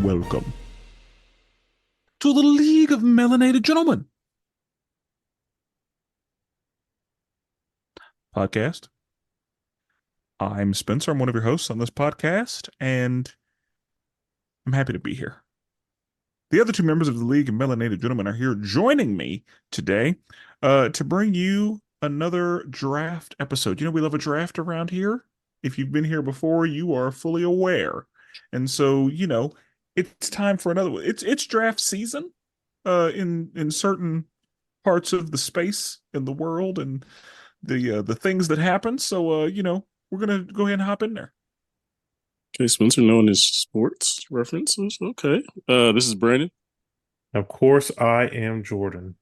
Welcome to the League of Melanated Gentlemen podcast. I'm Spencer. I'm one of your hosts on this podcast, and I'm happy to be here. The other two members of the League of Melanated Gentlemen are here joining me today to bring you another draft episode. You know, we love a draft around here. If you've been here before, you are fully aware. And so, it's time for another one. It's draft season in certain parts of the space in the world and the things that happen. So we're gonna go ahead and hop in there. Okay, Spencer, known as sports references. Okay. This is Brandon. Of course, I am Jordan.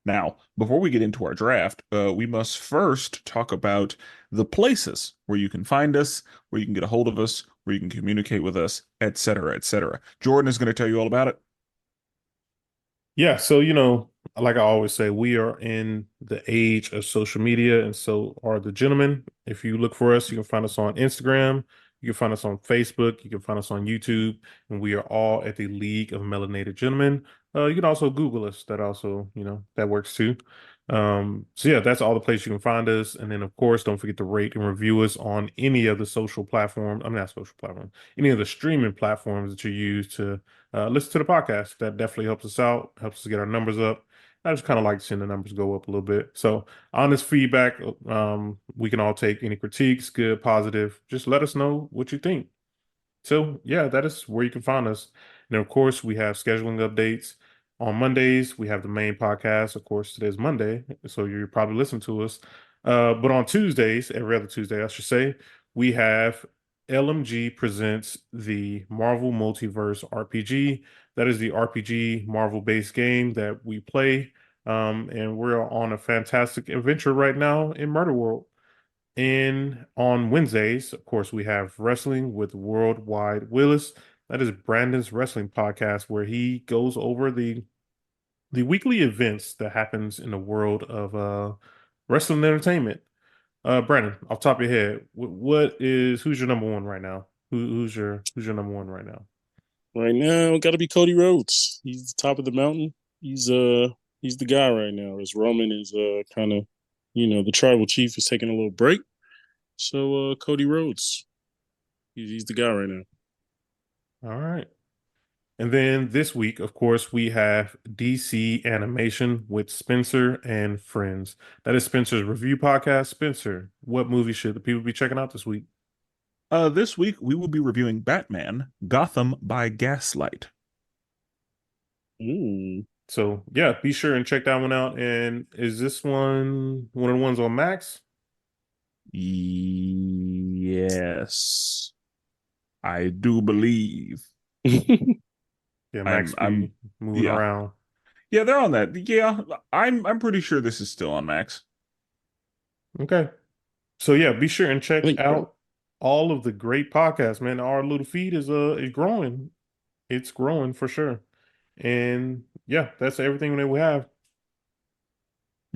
Now, before we get into our draft, we must first talk about the places where you can find us, where you can get a hold of us, where you can communicate with us, et cetera, et cetera. Jordan is going to tell you all about it. Yeah, so like I always say, we are in the age of social media, and so are the gentlemen. If you look for us, you can find us on Instagram, you can find us on Facebook, you can find us on YouTube, and we are all at the League of Melanated Gentlemen. You can also Google us. That also, that works too. So yeah, that's all the places you can find us. And then of course, don't forget to rate and review us on any of the social platforms. I'm not social platform, any of the streaming platforms that you use to listen to the podcast. That definitely helps us out, helps us get our numbers up. I just kind of like seeing the numbers go up a little bit. So honest feedback, we can all take any critiques, good, positive. Just let us know what you think. So yeah, that is where you can find us. And of course, we have scheduling updates. On Mondays, we have the main podcast. Of course, today's Monday, so you're probably listening to us. But on Tuesdays, every other Tuesday, I should say, we have LMG presents the Marvel Multiverse RPG. That is the RPG Marvel-based game that we play. And we're on a fantastic adventure right now in Murder World. And on Wednesdays, of course, we have wrestling with Worldwide Willis. That is Brandon's wrestling podcast where he goes over the weekly events that happens in the world of wrestling entertainment. Brandon, off top of your head, who's your number one right now? Who's your number one right now? Right now, got to be Cody Rhodes. He's the top of the mountain. He's the guy right now. As Roman is kind of, the tribal chief is taking a little break. So Cody Rhodes, he's the guy right now. All right. And then this week, of course, we have DC Animation with Spencer and Friends. That is Spencer's review podcast. Spencer, what movie should the people be checking out this week? This week we will be reviewing Batman: Gotham by Gaslight. Ooh. So yeah, be sure and check that one out. And is this one of the ones on Max? Yes, I do believe. Yeah, I'm Max I'm be moving yeah. around. Yeah, they're on that. Yeah, I'm pretty sure this is still on Max. Okay. So yeah, be sure and I check think out all of the great podcasts, man. Our little feed is growing. It's growing for sure. And yeah, that's everything that we have.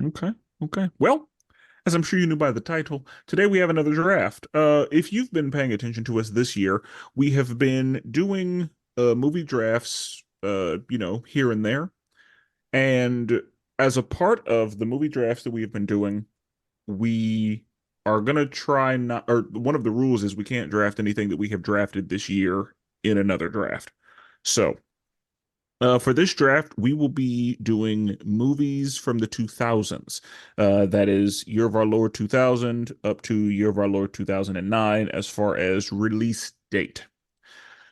Okay. Okay. Well, as I'm sure you knew by the title, today we have another draft. If you've been paying attention to us this year, we have been doing movie drafts, here and there. And as a part of the movie drafts that we have been doing, we are gonna try not, or one of the rules is we can't draft anything that we have drafted this year in another draft. So, for this draft, we will be doing movies from the 2000s. That is Year of Our Lord 2000 up to Year of Our Lord 2009 as far as release date.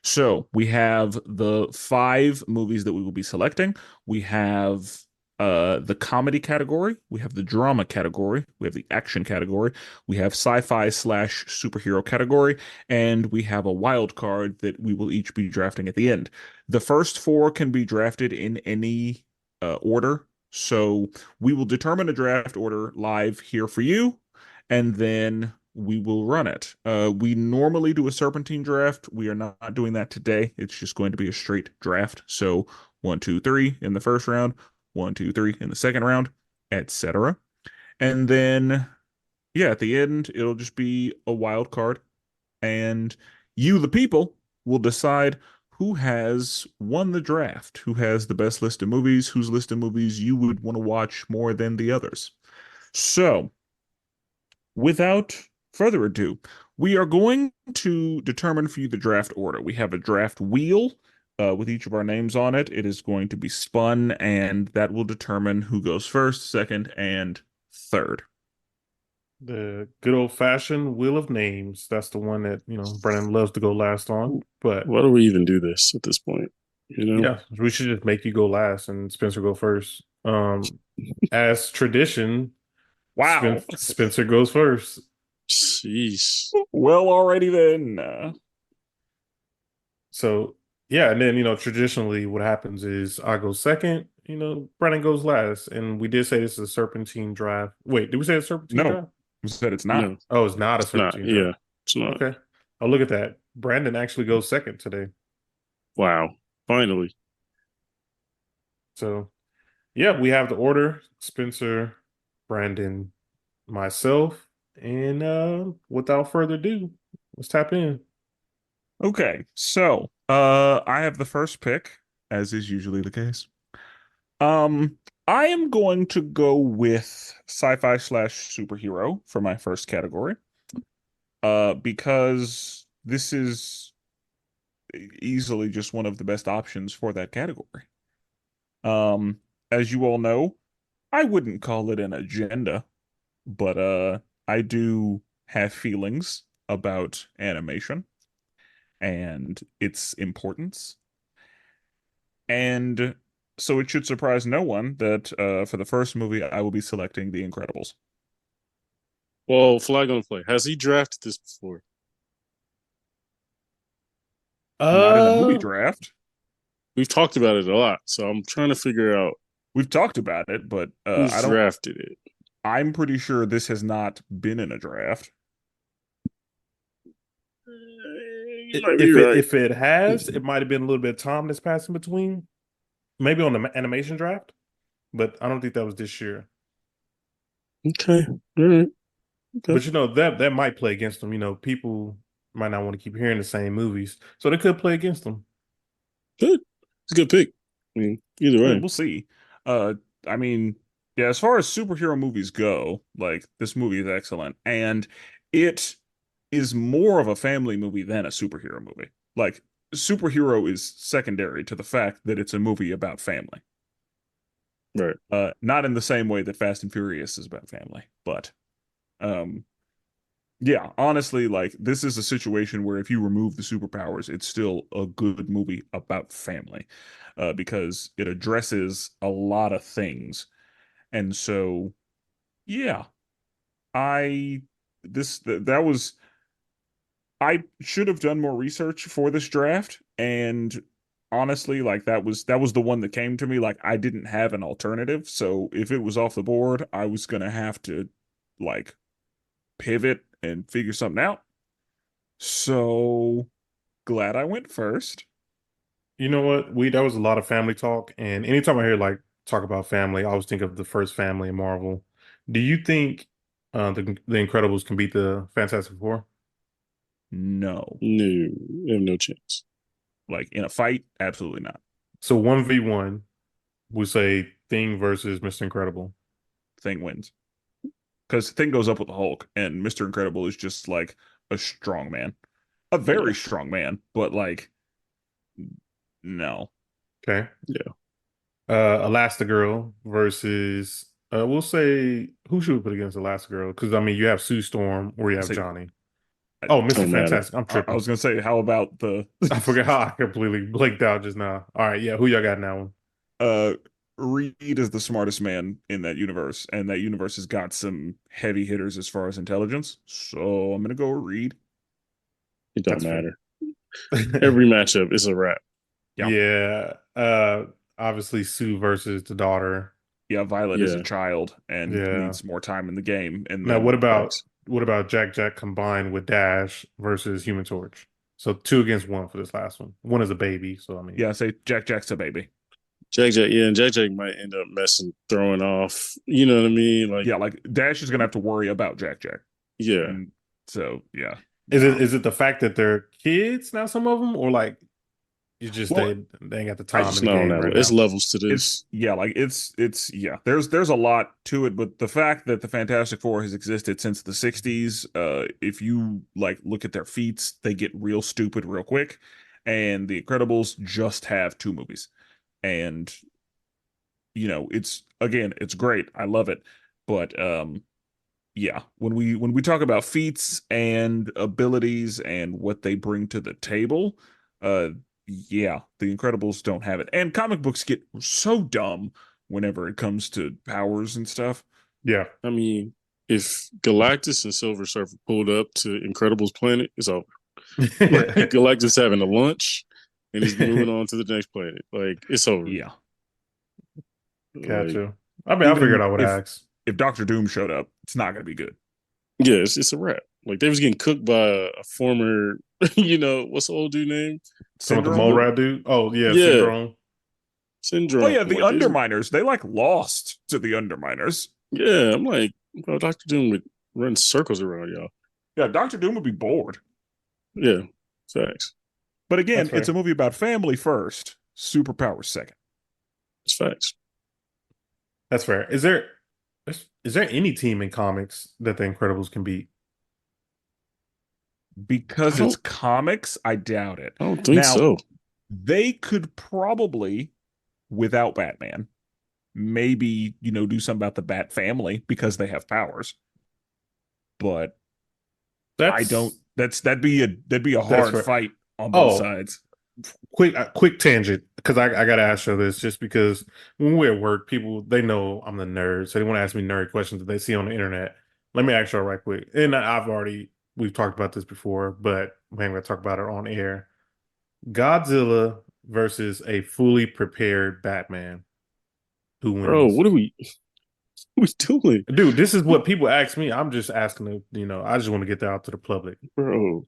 So we have the five movies that we will be selecting. We have the comedy category, we have the drama category, we have the action category, we have sci-fi slash superhero category, and we have a wild card that we will each be drafting at the end. The first four can be drafted in any order. So we will determine a draft order live here for you, and then we will run it. We normally do a serpentine draft. We are not doing that today. It's just going to be a straight draft. So 1, 2, 3 in the first round, 1, 2, 3 in the second round, etc. And then, yeah, at the end, it'll just be a wild card. And you, the people, will decide who has won the draft, who has the best list of movies, whose list of movies you would want to watch more than the others. So, without further ado, we are going to determine for you the draft order. We have a draft wheel with each of our names on it. It is going to be spun, and that will determine who goes first, second, and third. The good old fashioned wheel of names. That's the one that, Brennan loves to go last on. But Why do we even do this at this point? You know, yeah, we should just make you go last and Spencer go first. As tradition, Wow. Spencer goes first. jeez. Well, alrighty then. So yeah, and then traditionally what happens is I go second, Brennan goes last. And we did say this is a serpentine draft. Wait, did we say a serpentine No, draft? you said it's not. No, Oh, it's not a it's not. serpentine Yeah, draft. it's not. Okay. Oh, look at that. Brandon actually goes second today. Wow. Finally. So yeah, we have the order: Spencer, Brandon, myself, and without further ado, let's tap in. Okay, so I have the first pick, as is usually the case. I am going to go with sci-fi slash superhero for my first category. Because this is easily just one of the best options for that category. Um, as you all know, I wouldn't call it an agenda, but I do have feelings about animation and its importance. And so it should surprise no one that for the first movie, I will be selecting The Incredibles. Well, flag on the play. Has he drafted this before? Not in a movie Uh, draft. We've talked about it a lot, so I'm trying to figure out We've talked about it, but who's drafted it. I'm pretty sure this has not been in a draft. You might be right. if it has, it might have been a little bit of time that's passed in between. Maybe on the animation draft, but I don't think that was this year. Okay. All right. Okay. But that might play against them. People might not want to keep hearing the same movies, so they could play against them. Good. It's a good pick. I mean, either way. We'll see. Uh, I mean, yeah, as far as superhero movies go, like this movie is excellent, and it is more of a family movie than a superhero movie. Like, superhero is secondary to the fact that it's a movie about family. Right. Not in the same way that Fast and Furious is about family, but um, yeah, honestly, like this is a situation where if you remove the superpowers, it's still a good movie about family, because it addresses a lot of things. And so, yeah, I that was I should have done more research for this draft, and honestly, like that was the one that came to me. Like I didn't have an alternative, so if it was off the board, I was gonna have to like pivot and figure something out. So glad I went first. You know what? We That was a lot of family talk, and anytime I hear like talk about family, I always think of the first family in Marvel. Do you think the Incredibles can beat the Fantastic Four? No. No, we have no chance. Like in a fight, absolutely not. So 1v1, we say Thing versus Mr. Incredible. Thing wins. Because Thing goes up with the Hulk, and Mr. Incredible is just like a strong man. A Yeah. very strong man, but like, no. Okay. Yeah. Elastigirl versus we'll say, who should we put against Elastigirl? Because I mean you have Sue Storm or you I have say, Johnny. I, Oh, Mr. Don't matter. Fantastic. I'm I tripping. was gonna say, how about the I forgot how I completely blanked out just now. All right, yeah, who y'all got in that one? uh Reed is the smartest man in that universe, and that universe has got some heavy hitters as far as intelligence. So I'm gonna go with Reed. It don't That's fair. matter. Every matchup is a wrap. Yeah. Yeah. Obviously Sue versus the daughter. Yeah, Violet is a Yeah. child and Yeah. needs more time in the game. And Now then Thanks. what about Jack Jack combined with Dash versus Human Torch? So two against one for this last one. One is a baby, so I mean, yeah, say Jack Jack's a baby. Jack Jack, yeah, and Jack Jack might end up messing, throwing off. You know what I mean? Like, Yeah, like Dash is gonna have to worry about Jack Jack. yeah, And so yeah. Yeah. is it the fact that they're kids now, some of them, or like you just Well, they ain't got the I time in just the not on game that. right It's now? levels to it's this. yeah, like it's yeah. There's a lot to it, but the fact that the Fantastic Four has existed since the 60s, if you like look at their feats, they get real stupid real quick. And the Incredibles just have two movies. And it's again, it's great. I love it. But yeah, when we talk about feats and abilities and what they bring to the table, uh yeah, the Incredibles don't have it. And comic books get so dumb whenever it comes to powers and stuff. Yeah. I mean, if Galactus and Silver Surfer pulled up to Incredible's planet, it's over. Like Galactus having a lunch and he's moving on to the next planet. Like it's over. Yeah. Like Gotcha. I mean, I figured Even I would ask. if Doctor Doom showed up, it's not going to be good. yeah, it's a wrap. Like they was getting cooked by a former, what's the old dude name? Some of the Syndrome? mole The rat dude. Oh yeah, yeah, syndrome. Oh syndrome. yeah, the Like there's Underminers, they like lost to the Underminers. yeah. I'm like, bro, Doctor Doom would run circles around y'all. Yeah, Doctor Doom would be bored. Yeah, facts. But That's again, it's a fair. movie about family first, superpowers second. It's facts. That's fair. Is there any team in comics that the Incredibles can beat? I Because it's don't. comics, I doubt it. I don't think Now, so, they could probably, without Batman, maybe, do something about the Bat family because they have powers. But I don't That's that'd be a that's hard fair. fight on both Oh, sides. quick tangent because I gotta ask you this just because when we're at work, people they know I'm the nerd, so they want to ask me nerd questions that they see on the internet. Let me ask you right quick, and we've talked about this before, but we ain't gonna talk about it on air. Godzilla versus a fully prepared Batman. Who bro. wins? What are we doing, Dude, this is what people ask me. I'm just asking to, I just want to get that out to the public. bro?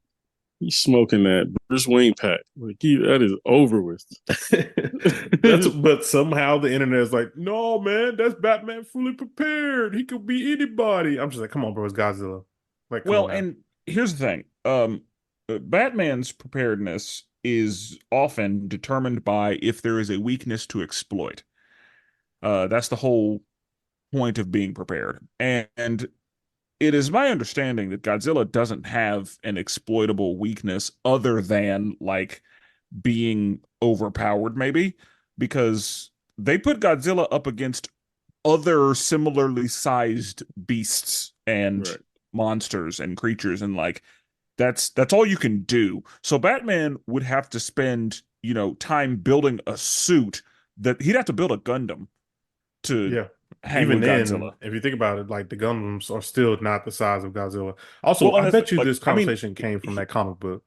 He's smoking that Bruce Wayne pack. Like that is over with. But somehow the internet is like, no, man, that's Batman fully prepared. He could be anybody. I'm just like, come on, bro, it's Godzilla. Like, come on Well, now. and here's the thing. Batman's preparedness is often determined by if there is a weakness to exploit. That's the whole point of being prepared. And it is my understanding that Godzilla doesn't have an exploitable weakness other than like being overpowered, maybe, because they put Godzilla up against other similarly sized beasts and Right. monsters and creatures, and like that's all you can do. So Batman would have to spend, time building a suit that he'd have to build a Gundam to Yeah. hang Even with then, Godzilla. if you think about it, like the Gundams are still not the size of Godzilla. Also, Well, I and it's bet you like, this I mean, conversation came from he, that comic book.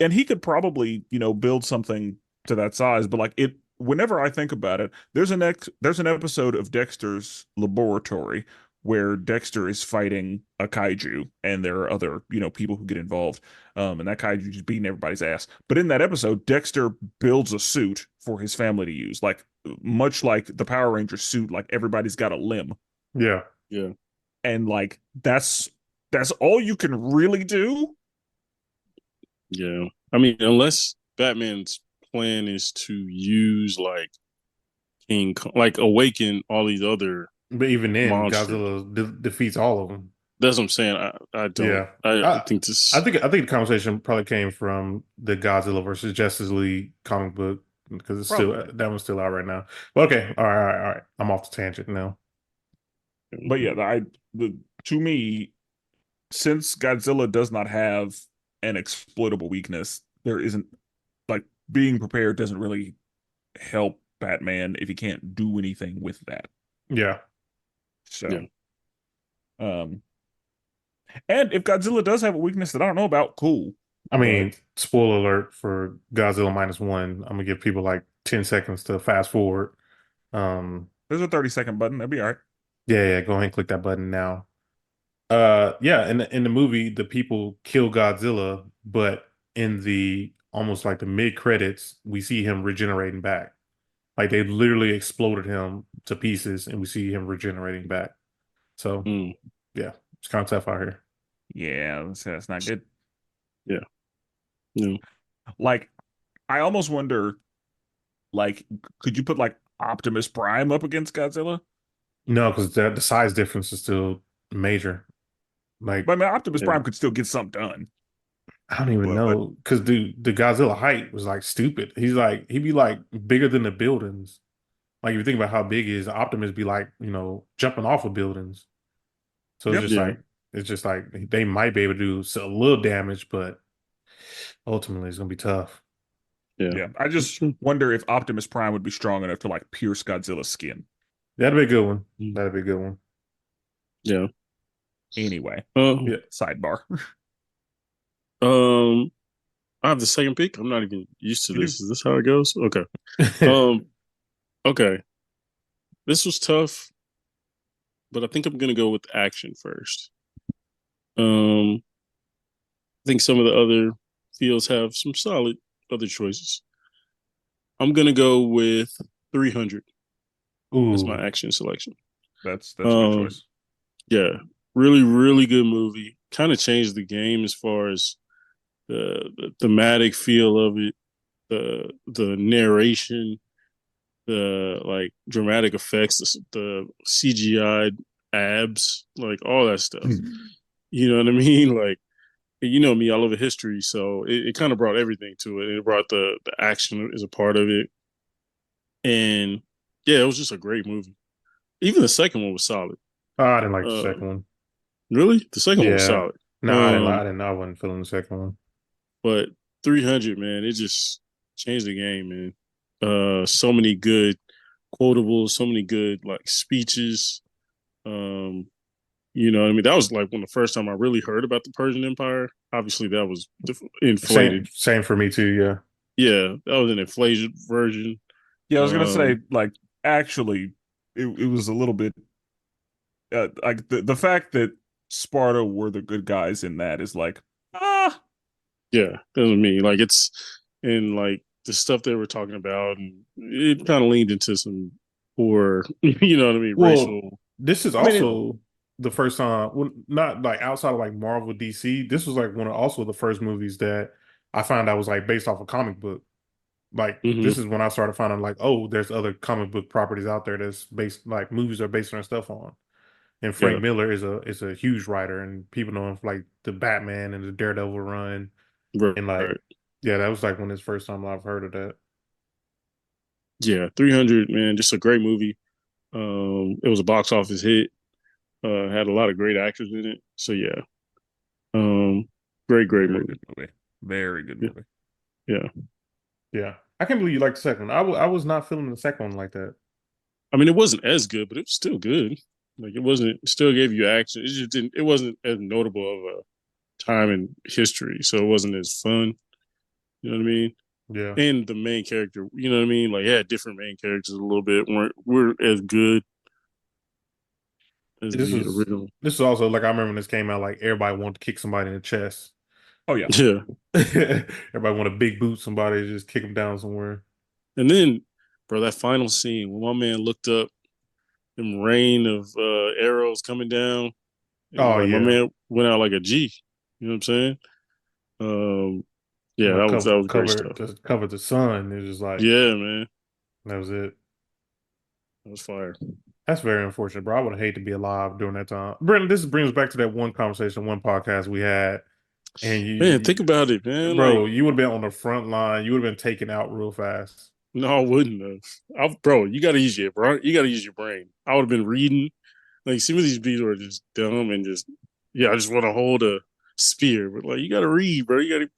and he could probably, build something to that size, but like it whenever I think about it, there's an episode of Dexter's Laboratory where Dexter is fighting a kaiju and there are other, people who get involved. And that kaiju just beating everybody's ass. But in that episode, Dexter builds a suit for his family to use, like much like the Power Ranger suit, like everybody's got a limb. Yeah. Yeah. And like that's all you can really do. Yeah. I mean, unless Batman's plan is to use like like awaken all these other But even then, monsters. Godzilla defeats all of them. That's what I'm saying. I don't. Yeah. I I, think this. I think the conversation probably came from the Godzilla versus Justice League comic book because it's still Probably. that one's still out right now. But okay, all right. I'm off the tangent now. But yeah, to me, since Godzilla does not have an exploitable weakness, there isn't like being prepared doesn't really help Batman if he can't do anything with that. Yeah. Yeah. So, um, and if Godzilla does have a weakness that I don't know about, cool. I But mean, spoiler alert for Godzilla -1. I'm gonna give people like 10 seconds to fast forward. there's a 30-second button. That'd be all right. Yeah, go ahead and click that button now. Yeah, in the movie, the people kill Godzilla, but in the almost like the mid credits, we see him regenerating back. Like they literally exploded him to pieces, and we see him regenerating back. So Mm. yeah, it's kind of tough out here. Yeah, that's not good. Yeah. No. Like, I almost wonder, like, could you put like Optimus Prime up against Godzilla? No, because the size difference is still major. Like, But I mean, Optimus Yeah. Prime could still get something done. I don't even But know because the Godzilla height was like stupid. He'd be like bigger than the buildings. Like if you think about how big he is, Optimus be like, jumping off of buildings. So yep, Yeah. it's just like they might be able to do a little damage, but ultimately it's gonna be tough. Yeah. yeah. I That's just true. wonder if Optimus Prime would be strong enough to like pierce Godzilla's skin. That'd be a good one. Mm. That'd be a good one. Yeah. Anyway, Yeah. sidebar. Um, I have the second pick. I'm not even used to You do. this. Is this how it goes? Okay. Um, okay. This was tough, but I think I'm gonna go with action first. I think some of the other fields have some solid other choices. I'm gonna go with 300 as my Ooh. action selection. That's a good Um, choice. yeah, really, really good movie. Kind of changed the game as far as the thematic feel of it, the narration, the like dramatic effects, the CGI abs, like all that stuff. You know what I mean? Like you know me, I love history, so it kind of brought everything to it. It brought the action as a part of it, and yeah, it was just a great movie. Even the second one was solid. Oh, I didn't like the Uh, second one. really, the second one was Yeah. solid. No, I didn't like. I didn't. I wasn't feeling the second one. But 300, man, it just changed the game, man. So many good quotables, so many good like speeches. Um, you know what I mean? That was like when the first time I really heard about the Persian Empire. Obviously, that was Same. inflated. Same for me too. Yeah. Yeah, that was an inflated version. Yeah, I was gonna say Um, like actually, it was a little bit like the fact that Sparta were the good guys in that is like ah yeah, that was me. Like it's and like the stuff they were talking about, and it kind of leaned into some poor, you know what I mean, Well, racial. this is I mean it, also the first time, well, not like outside of like Marvel, DC. This was like one of also the first movies that I found out was like based off a comic book. Like Hmm. this is when I started finding like, oh, there's other comic book properties out there that's based like movies are based on stuff on. And Frank Yeah, Miller is a huge writer, and people know him for like the Batman and the Daredevil run, right. and like, yeah, that was like when his first time I've heard of that. Yeah, 300, man, just a great movie. It was a box office hit. Had a lot of great actors in it. So yeah, um, great very movie. good movie. Very good Yeah, movie. yeah. Yeah, I can't believe you like the second one. I was not feeling the second one like that. I mean, it wasn't as good, but it was still good. Like it wasn't. It still gave you action. It just didn't. It wasn't as notable of a time in history, so it wasn't as fun. You know what I mean? Yeah. And the main character, you know what I mean? Like, yeah, different main characters a little bit weren't as good as This the was original. this is also like I remember when this came out, like everybody wanted to kick somebody in the chest. Oh yeah. Yeah, Everybody wanted to big boot somebody, just kick them down somewhere. and then, bro, that final scene when my man looked up, them rain of arrows coming down. It was Oh like my yeah, man went out like a G. You know what I'm saying? Um, yeah, like that was great stuff. cover the sun. It was just like Yeah, man, that was it. that was fire. That's very unfortunate, bro. I would hate to be alive during that time. Brendan, this brings back to that one conversation, one podcast we had, and Man, think about it, man. Like, bro, you would have been on the front line. You would have been taken out real fast. no, I wouldn't have. Bro, you got to use your bro. You got to use your brain. I would have been reading. Like, some of these people are just dumb and just, yeah, I just want to hold a spear. But like, you got to read, bro. You got to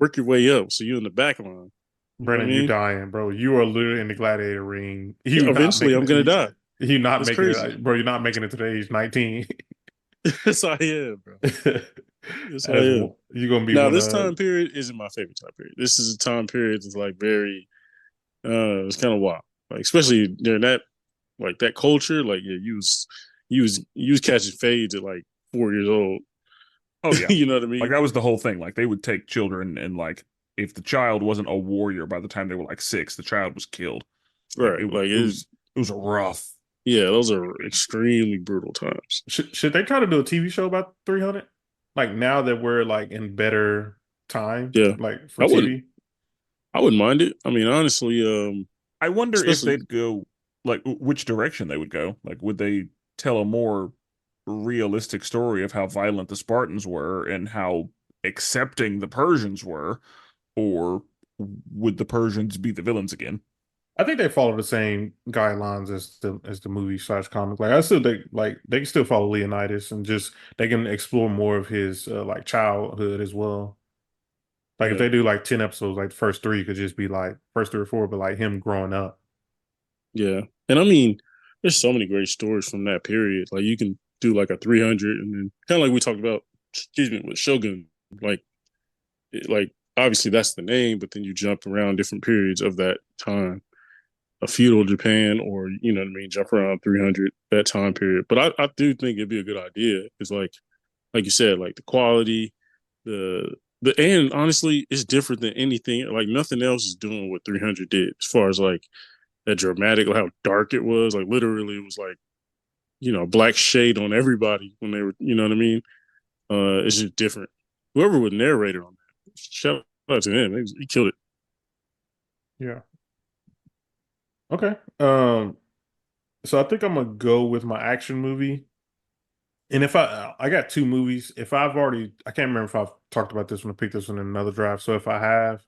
work your way up. So you're in the back line. You know what I Brennan, you mean? dying, bro. You are literally in the gladiator ring. You not Eventually, making I'm gonna it. die. You not That's making crazy. it, bro. You're not making it to the age 19. Yes, I am, bro. Yes, I As am. you're gonna be Now, one this of time period isn't my favorite time period. This is a time period that's like very, it's kind of wild. Like, especially during that, like that culture. Like, yeah, you was catching fades at like 4 years old. Oh yeah. You know what I Like mean? that was the whole thing. Like they would take children and like if the child wasn't a warrior by the time they were like 6, the child was killed. Like Right. Like, it was rough. yeah, those are extremely brutal times. should they try to do a TV show about 300? Like now that we're like in better time, Yeah, like for I wouldn't. TV. I wouldn't mind it. I mean, honestly, I wonder if especially they'd go like which direction they would go. Like, would they tell a more realistic story of how violent the Spartans were and how accepting the Persians were, or would the Persians be the villains again? I think they follow the same guidelines as the movie slash comic. Like I still think like they can still follow Leonidas and just they can explore more of his like childhood as well. Like if yeah, they do like 10 episodes, like the first three could just be like first three or four, but like him growing up. yeah. And I mean, there's so many great stories from that period. Like you can do like a 300, and then kind of like we talked about, excuse me, with Shogun. Like, like obviously that's the name, but then you jump around different periods of that time, a feudal Japan, or you know what I mean, jump around 300 that time period. But I do think it'd be a good idea. It's like you said, like the quality, the and honestly, it's different than anything. Like nothing else is doing what 300 did as far as like that dramatic, like how dark it was. Like literally, it was like black shade on everybody when they were. You know what I mean? It's just different. Whoever was narrator on that, shout out to him. He killed it. Yeah. Okay. So I think I'm gonna go with my action movie. And if I got two movies, if I've already I can't remember if I've talked about this one or picked this one in another draft. So if I have,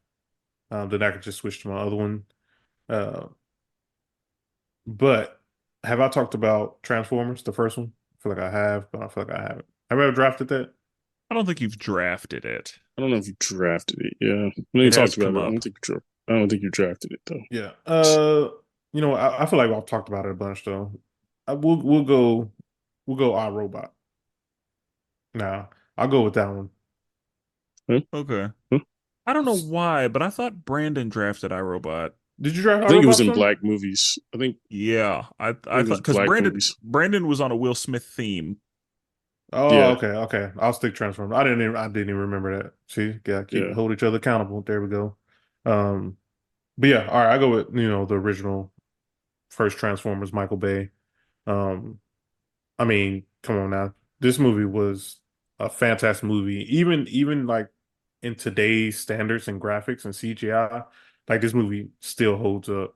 then I could just switch to my other one. Uh, but have I talked about Transformers, the first one? I feel like I have, but I feel like I haven't. Have I ever drafted that? I don't think you've drafted it. I don't know if you drafted it. Yeah, when you It has talked about come it, up. I don't think you drafted it though. Yeah. I feel like I've talked about it a bunch though. We'll go iRobot. Nah, I'll go with that one. Huh? Okay. Huh? I don't know why, but I thought Brandon drafted iRobot. Did you draft I think it iRobot, was in son? black movies. Yeah, I I think it thought was because black Brandon movies. Brandon was on a Will Smith theme. Oh, Yeah, okay. I'll stick Transformers. I didn't even remember that. See, gotta keep yeah, hold each other accountable. There we go. Um, but yeah, all right, I go with the original first Transformers, Michael Bay. Um, I mean, come on now. This movie was a fantastic movie. Even like in today's standards and graphics and CGI, like this movie still holds up.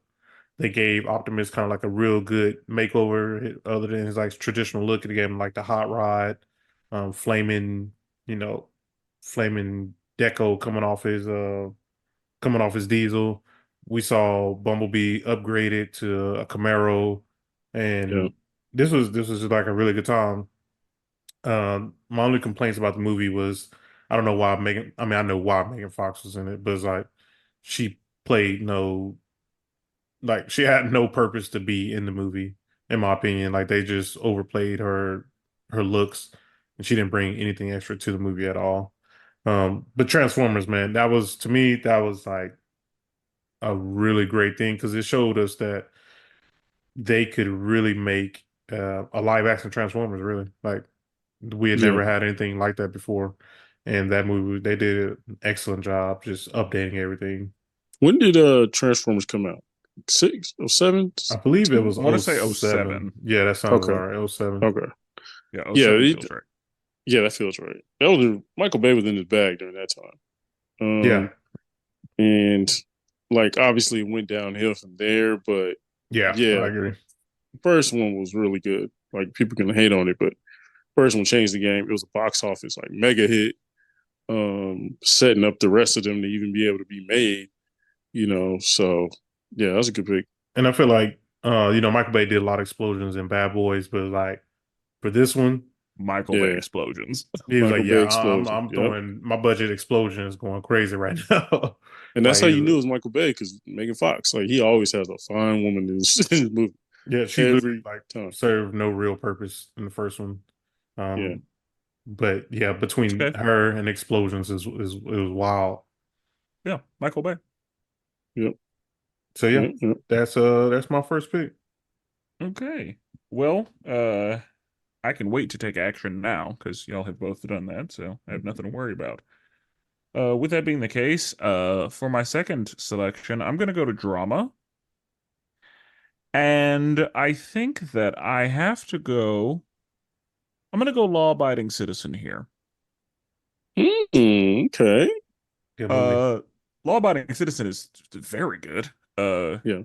They gave Optimus kind of like a real good makeover, other than his like traditional look. They gave him like the hot rod, flaming, you know, flaming deco coming off his diesel. We saw Bumblebee upgraded to a Camaro, yeah. and this was just like a really good time. My only complaints about the movie was I don't know why Megan. I mean, I know why Megan Fox was in it, but it's like she played no like she had no purpose to be in the movie, in my opinion. Like they just overplayed her looks, and she didn't bring anything extra to the movie at all. But Transformers, man, that was to me that was like a really great thing because it showed us that they could really make a live action Transformers. Really, like we had Yeah. never had anything like that before, and that movie they did an excellent job just updating everything. When did Transformers come out? Six or seven? I believe it I was want to oh say seven. 07. Yeah, that sounds Okay. about right. Oh seven. Okay. Yeah, oh Yeah. seven feels right. Yeah, that feels right. That was Michael Bay was in his bag during that time. Yeah, And like obviously it went downhill from there, but yeah, I yeah, agree. first one was really good. Like people can hate on it, but first one changed the game. It was a box office like mega hit, setting up the rest of them to even be able to be made. So yeah, that's a good pick. And I feel like Michael Bay did a lot of explosions in Bad Boys, but like for this one, Michael Bay Yeah, explosions. he was like, Michael Bay "Yeah, explosion. I'm Yep. throwing my budget explosion is going crazy right now." And that's Like, how you knew it was Michael Bay because Megan Fox, like he always has a fine woman in his movie yeah, she literally every like time. served no real purpose in the first one. Yeah, Um, but yeah, It's between okay. her and explosions is it was wild. Yeah, Michael Bay. yep, So yeah, yep. that's my first pick. Okay. Well, I can wait to take action now because y'all have both done that, so I have nothing to worry about. With that being the case, for my second selection, I'm gonna go to drama, and I think that I have to go. I'm gonna go law-abiding citizen here. Okay. Good movie. Uh, Law Abiding Citizen is very good. Uh, Yeah,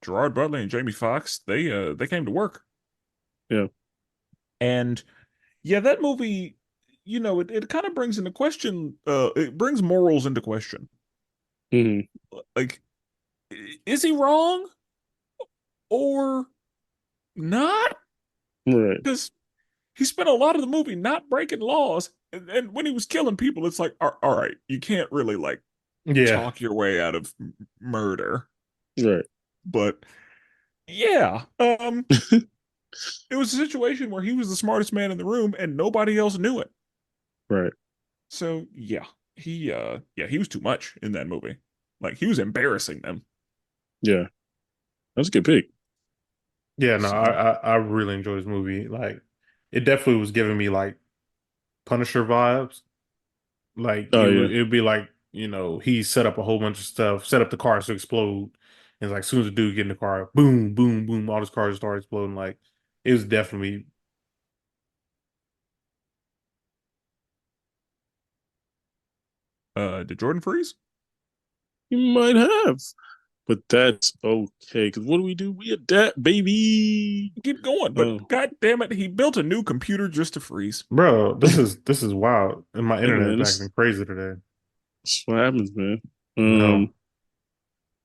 Gerard Butler and Jamie Foxx, they came to work. yeah. And yeah, that movie, it kind of brings into question, it brings morals into question. Hmm. Like, is he wrong or not? Right, Because he spent a lot of the movie not breaking laws. And when he was killing people, it's like, all right, you can't really like Yeah. talk your way out of murder. right, But yeah, it was a situation where he was the smartest man in the room and nobody else knew it. right. So yeah, he was too much in that movie. Like he was embarrassing them. Yeah, that's a good pick. Yeah, no, So I really enjoyed this movie. Like, it definitely was giving me like Punisher vibes. Like Oh yeah, it'd be like, he set up a whole bunch of stuff, set up the cars to explode. And like as soon as the dude get in the car, boom, boom, boom, all his cars start exploding. Like it was definitely did Jordan freeze? you might have, but that's okay. Because what do? We adapt, baby. Keep going, but Oh, god damn it, he built a new computer just to freeze. bro, this is wild. And my hey internet man, is acting crazy today. this what happens, man. No. Um,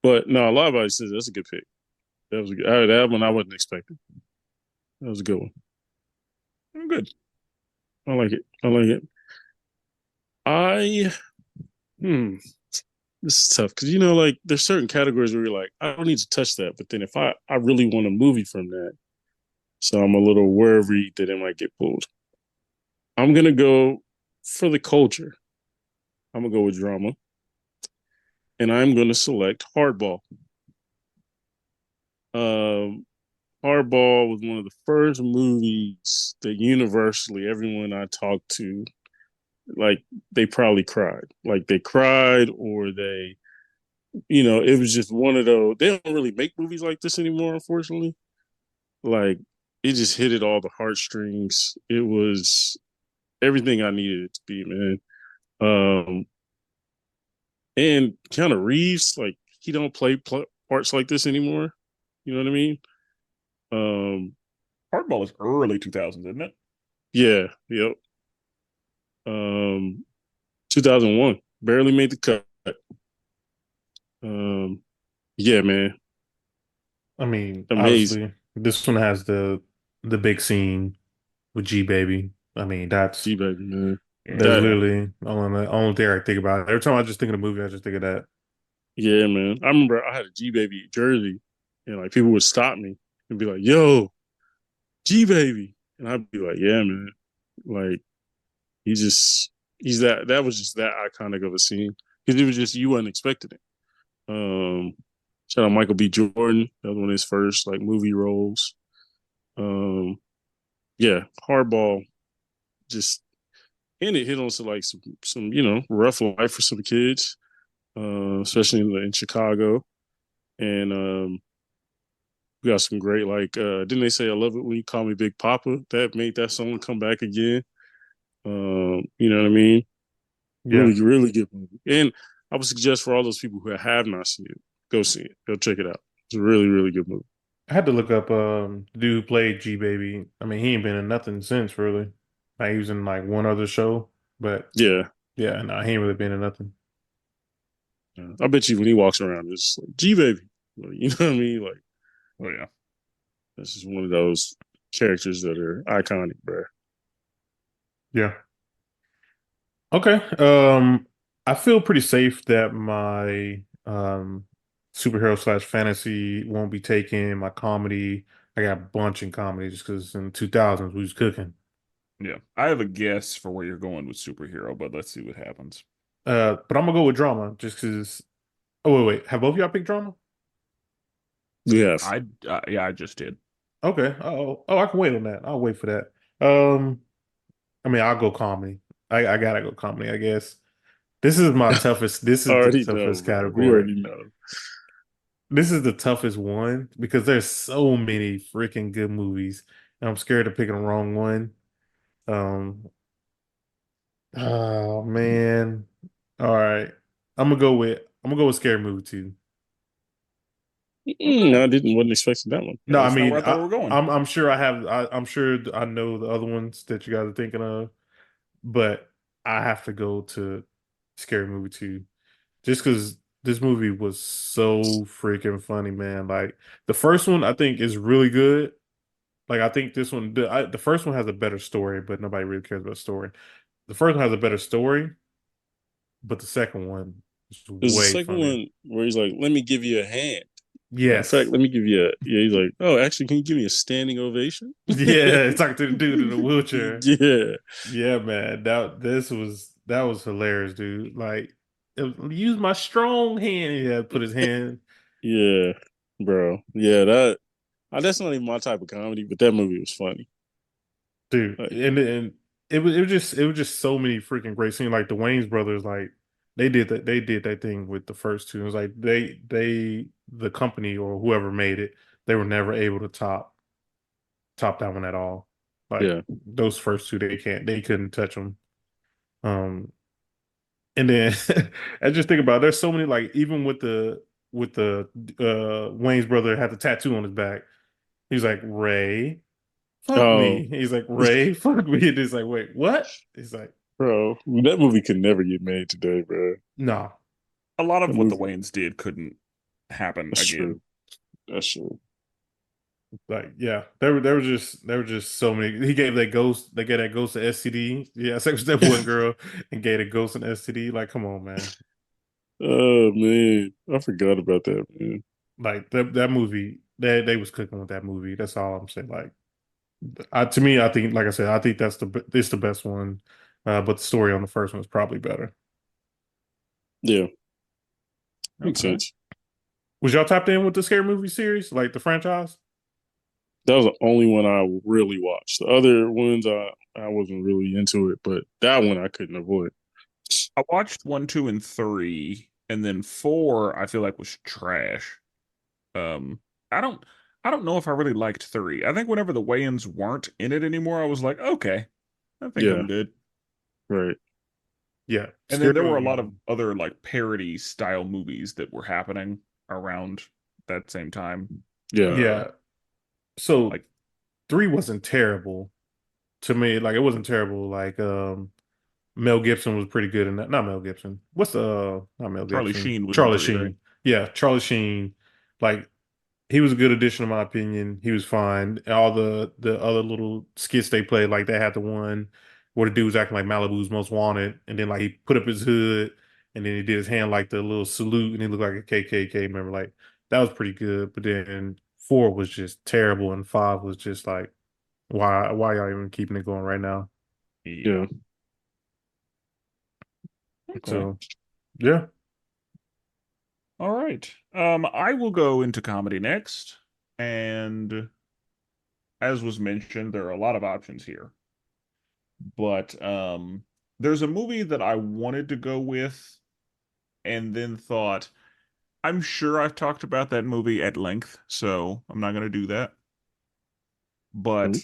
but no, a lot of says that's a good pick. That was a good. That one I wasn't expecting. That was a good one. I'm good. I like it. I like it. I hmm. This is tough because like there's certain categories where you're like, I don't need to touch that. But then if I really want a movie from that, so I'm a little worried that it might get pulled. I'm gonna go for the culture. I'm gonna go with drama, and I'm gonna select Hardball. Um, Hardball was one of the first movies that universally everyone I talked to, like, they probably cried. Like they cried, or it was just one of those. They don't really make movies like this anymore, unfortunately. Like it just hit at all the heartstrings. It was everything I needed it to be, man. Um, and Keanu Reeves, like he don't play parts like this anymore. You know what I mean? Um, Hardball is early 2000s, isn't it? yeah, yep. 2001, barely made the cut. Um, yeah, man, I mean, amazing. obviously, this one has the big scene with G Baby. I mean, G baby, man. that's That Yeah. literally only thing I think about. Every time I just think of the movie, I just think of that. Yeah, man. I remember I had a G baby jersey, and like people would stop me and be like, "Yo, G baby," and I'd be like, "Yeah, man." Like he just he's that was just that iconic of a scene because it was just you wasn't expecting it. Um, Shout out Michael B. Jordan. That was one of his first like movie roles. Um, yeah, Hardball just and it hit on some like some rough life for some kids, especially in Chicago. And we got some great like didn't they say I love it when you call me Big Papa? That made that song come back again. You know what I mean? Yeah. Really, really good movie. And I would suggest for all those people who have not seen it, go see it. Go check it out. It's a really, really good movie. I had to look up the dude who played G Baby. I mean, he ain't been in nothing since really. Like he was in like one other show, but Yeah. yeah, no, he ain't really been in nothing. I bet you when he walks around, it's like G baby. Like, you know what I mean? Like Oh yeah. this is one of those characters that are iconic, bro. Yeah. Okay. I feel pretty safe that my superhero slash fantasy won't be taken. My comedy, I got a bunch in comedy just because in the 2000s we was cooking. Yeah. I have a guess for where you're going with superhero, but let's see what happens. But I'm gonna go with drama just because. Oh wait. Have both of y'all picked drama? We have. Yeah, I just did. Okay. Oh, I can wait on that. I'll wait for that. Um, I mean, I'll go comedy. I gotta go comedy, I guess. This is my toughest. This is the Already know, toughest bro. We category. already know. This is the toughest one because there's so many freaking good movies, and I'm scared of picking the wrong one. Um, oh man. All right. I'm gonna go with Scary Movie 2. Okay. I didn't wasn't expecting that one. No, Yeah, I that's not mean where I thought we were going. I'm sure I'm sure I know the other ones that you guys are thinking of, but I have to go to Scary Movie 2 just because this movie was so freaking funny, man. Like the first one, I think is really good. Like I think this one, the first one has a better story, but nobody really cares about the story. The first one has a better story, but the second one is There's the way second funnier. one where he's like, "Let me give you a hand." Matter of fact, Yes. let me give you a. Yeah, he's like, "Oh, actually, can you give me a standing ovation?" Yeah, it's like to the dude in the wheelchair. Yeah, Yeah, man. That was hilarious, dude. Like use my strong hand. Yeah, put his hand. yeah, bro. Yeah, that's not even my type of comedy, but that movie was funny. Dude, Like, and it was just so many freaking great scenes. Like the Wayne's brothers, like they did that thing with the first two. It was like the company or whoever made it, they were never able to top that one at all. Like yeah. those first two, they couldn't touch them. Um, and then I just think about it, there's so many like even with the Wayne's brother had the tattoo on his back. He's like Ray, fuck Oh, me. He's like Ray, fuck me. And he's like, wait, what? He's like, bro, that movie could never get made today, bro. no. A lot That of what the movie. Waynes did couldn't happen That's again. true. That's true. Like, yeah, there were just so many. They gave that ghost an STD. Yeah, sex with that one girl and gave a ghost an STD. Like, come on, man. Oh man, I forgot about that, man. Like that movie, they was cooking with that movie. That's all I'm saying. Like, to me, I think, like I said, I think it's the best one. But the story on the first one is probably better. Yeah, makes Okay. sense. Was y'all tapped in with the scary movie series, like the franchise? That was the only one I really watched. The other ones, I wasn't really into it, but that one I couldn't avoid. I watched one, two, and three, and then four I feel like was trash. Um, I don't I don't know if I really liked three. I think whenever the Wayans weren't in it anymore, I was like, okay, I think Yeah, I'm good. right. Yeah, And then scary there were a movie lot of one. other like parody style movies that were happening around that same time. Yeah. Yeah. So Like 3 wasn't terrible to me. Like it wasn't terrible. Like Mel Gibson was pretty good in that. Not Mel Gibson. What's the not Mel Charlie Gibson? Sheen was in Charlie three, right? Sheen. Yeah, Charlie Sheen. Like he was a good addition in my opinion. He was fine. All the other little skits they played, like they had the one where the dude was acting like Malibu's Most Wanted, and then like he put up his hood, and then he did his hand like the little salute, and he looked like a KKK member. Like that was pretty good. But then 4 was just terrible, and 5 was just like, why y'all even keeping it going right now? Yeah. Yeah. Okay. So yeah. All right. I will go into comedy next, and as was mentioned, there are a lot of options here. But there's a movie that I wanted to go with and then thought, I'm sure I've talked about that movie at length, so I'm not going to do that. Mm. But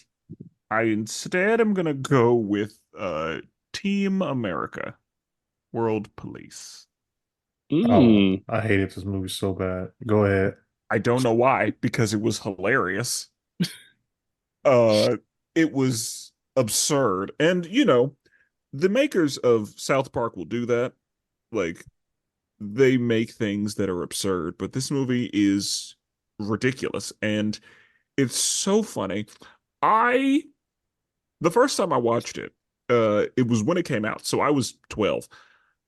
I instead am going to go with Team America, World Police. Oh, Mm. I hated this movie so bad. Go ahead. I don't know why, because it was hilarious. Uh, it was absurd. And, the makers of South Park will do that. Like, they make things that are absurd, but this movie is ridiculous and it's so funny. I the first time I watched it, it was when it came out, so I was 12,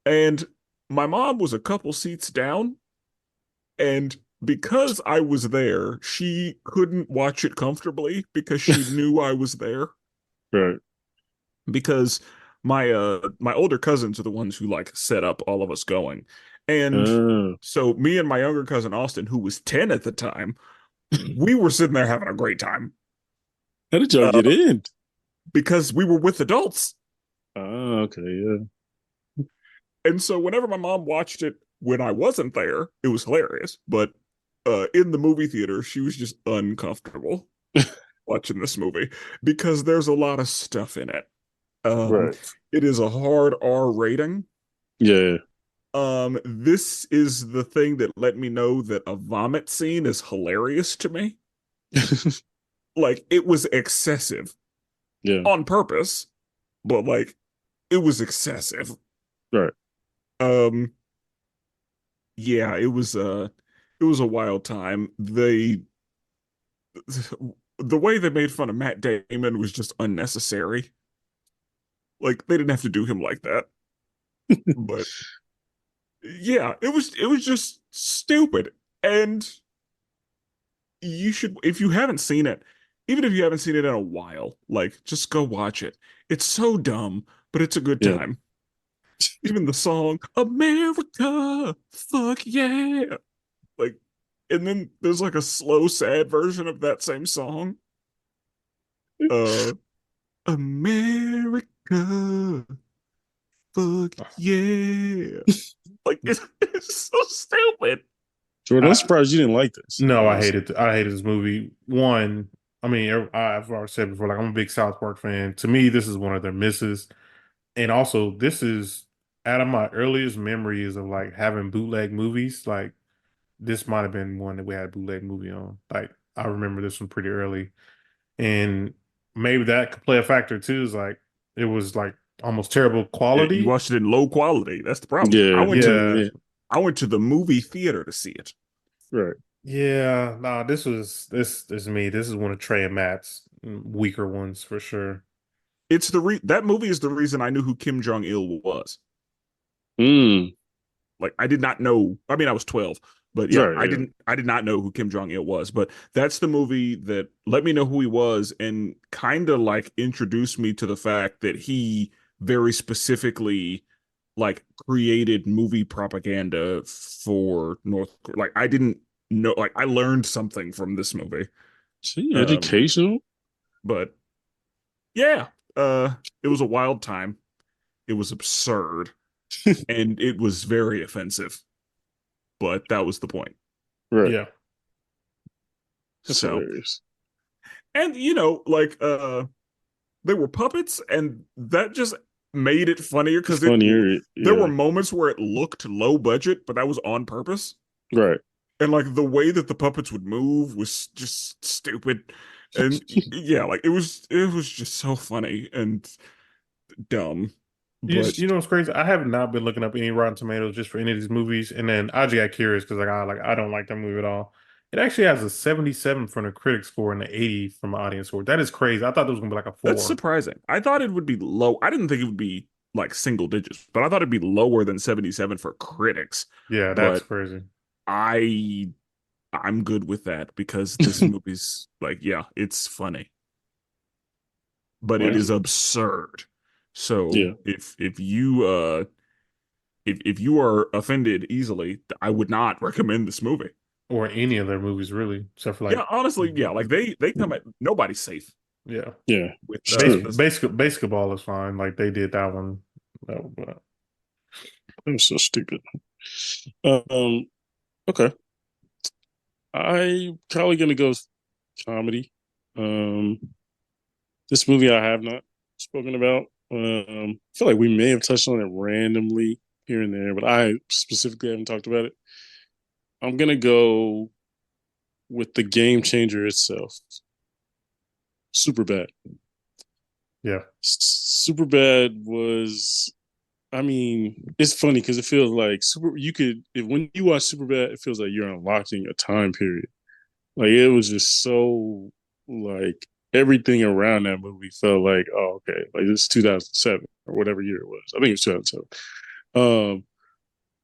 and my mom was a couple seats down, and because I was there, she couldn't watch it comfortably because she knew I was there. Right. Because my older cousins are the ones who like set up all of us going. And Uh, so me and my younger cousin Austin, who was 10 at the time, we were sitting there having a great time how did y'all uh, get in? because we were with adults. Okay, yeah. And so whenever my mom watched it when I wasn't there, it was hilarious. But in the movie theater, she was just uncomfortable watching this movie because there's a lot of stuff in it. Um, Right. it is a hard R rating. Yeah. This is the thing that let me know that a vomit scene is hilarious to me. Like it was excessive Yeah. on purpose, but like it was excessive. Right. Um, yeah, it was a wild time. The way they made fun of Matt Damon was just unnecessary. Like they didn't have to do him like that. But yeah, it was just stupid. And you should, if you haven't seen it, even if you haven't seen it in a while, like just go watch it. It's so dumb, but it's a good Yeah. time. Even the song America, fuck yeah. Like, and then there's like a slow, sad version of that same song. Uh, America, fuck yeah. Like, it's so stupid. Jordan, I'm I surprised you didn't like this, no, honestly. I hated this movie. One, I mean, I've already said before, like I'm a big South Park fan. To me, this is one of their misses. And also, this is out of my earliest memories of like having bootleg movies. Like this might have been one that we had bootleg movie on. Like I remember this one pretty early, and maybe that could play a factor too. Is like it was like almost terrible You quality. watched it in low quality. That's the problem. Yeah. Yeah, Yeah. I went to the movie theater to see it. Right. yeah. Nah, this is me. This is one of Trey and Matt's weaker ones for sure. It's the that movie is the reason I knew who Kim Jong Il was. Mm. Like I did not know. I mean, I was 12, but yeah, Right. Yeah. I did not know who Kim Jong Il was. But that's the movie that let me know who he was and kind of like introduced me to the fact that he very specifically like created movie propaganda for North. Like I didn't know. Like I learned something from this movie. See, Um, educational. but yeah, uh, it was a wild time. It was absurd and it was very offensive, but that was the point. Right. Yeah. That's So, hilarious. and you know, like they were puppets and that just made it funnier It's because it funnier. there were Yeah. moments where it looked low budget, but that was on purpose. Right. And like the way that the puppets would move was just stupid. And yeah, like it was just so funny and dumb. But You know what's crazy? I have not been looking up any Rotten Tomatoes just for any of these movies, and then I just got curious because like I don't like that movie at all. It actually has a 77 from the critic score and an 80 from the audience score. That is crazy. I thought it was gonna be like a that's 4. surprising. I thought it would be low. I didn't think it would be like single digits, but I thought it'd be lower than 77 for critics. Yeah, that's But crazy. I I'm good with that because this movie's like, yeah, it's funny, but it Well, is absurd. So yeah. if you are offended easily, I would not recommend this movie. Or any of their movies really, except for Yeah, like honestly, yeah, like they come at nobody's safe yeah, Yeah. with It's true. this. basketball is fine. Like they did that one. But That was so stupid. Um. Okay. I probably gonna go comedy. Um. This movie I have not spoken about. I feel like we may have touched on it randomly here and there, but I specifically haven't talked about it. I'm gonna go with the game changer itself. Super bad. yeah, Super bad was. I mean, it's funny because it feels like super. You could if when you watch Super bad, it feels like you're unlocking a time period. Like it was just so like everything around that movie felt like oh okay like this is 2007 or whatever year it was. I think it was 2007. Um,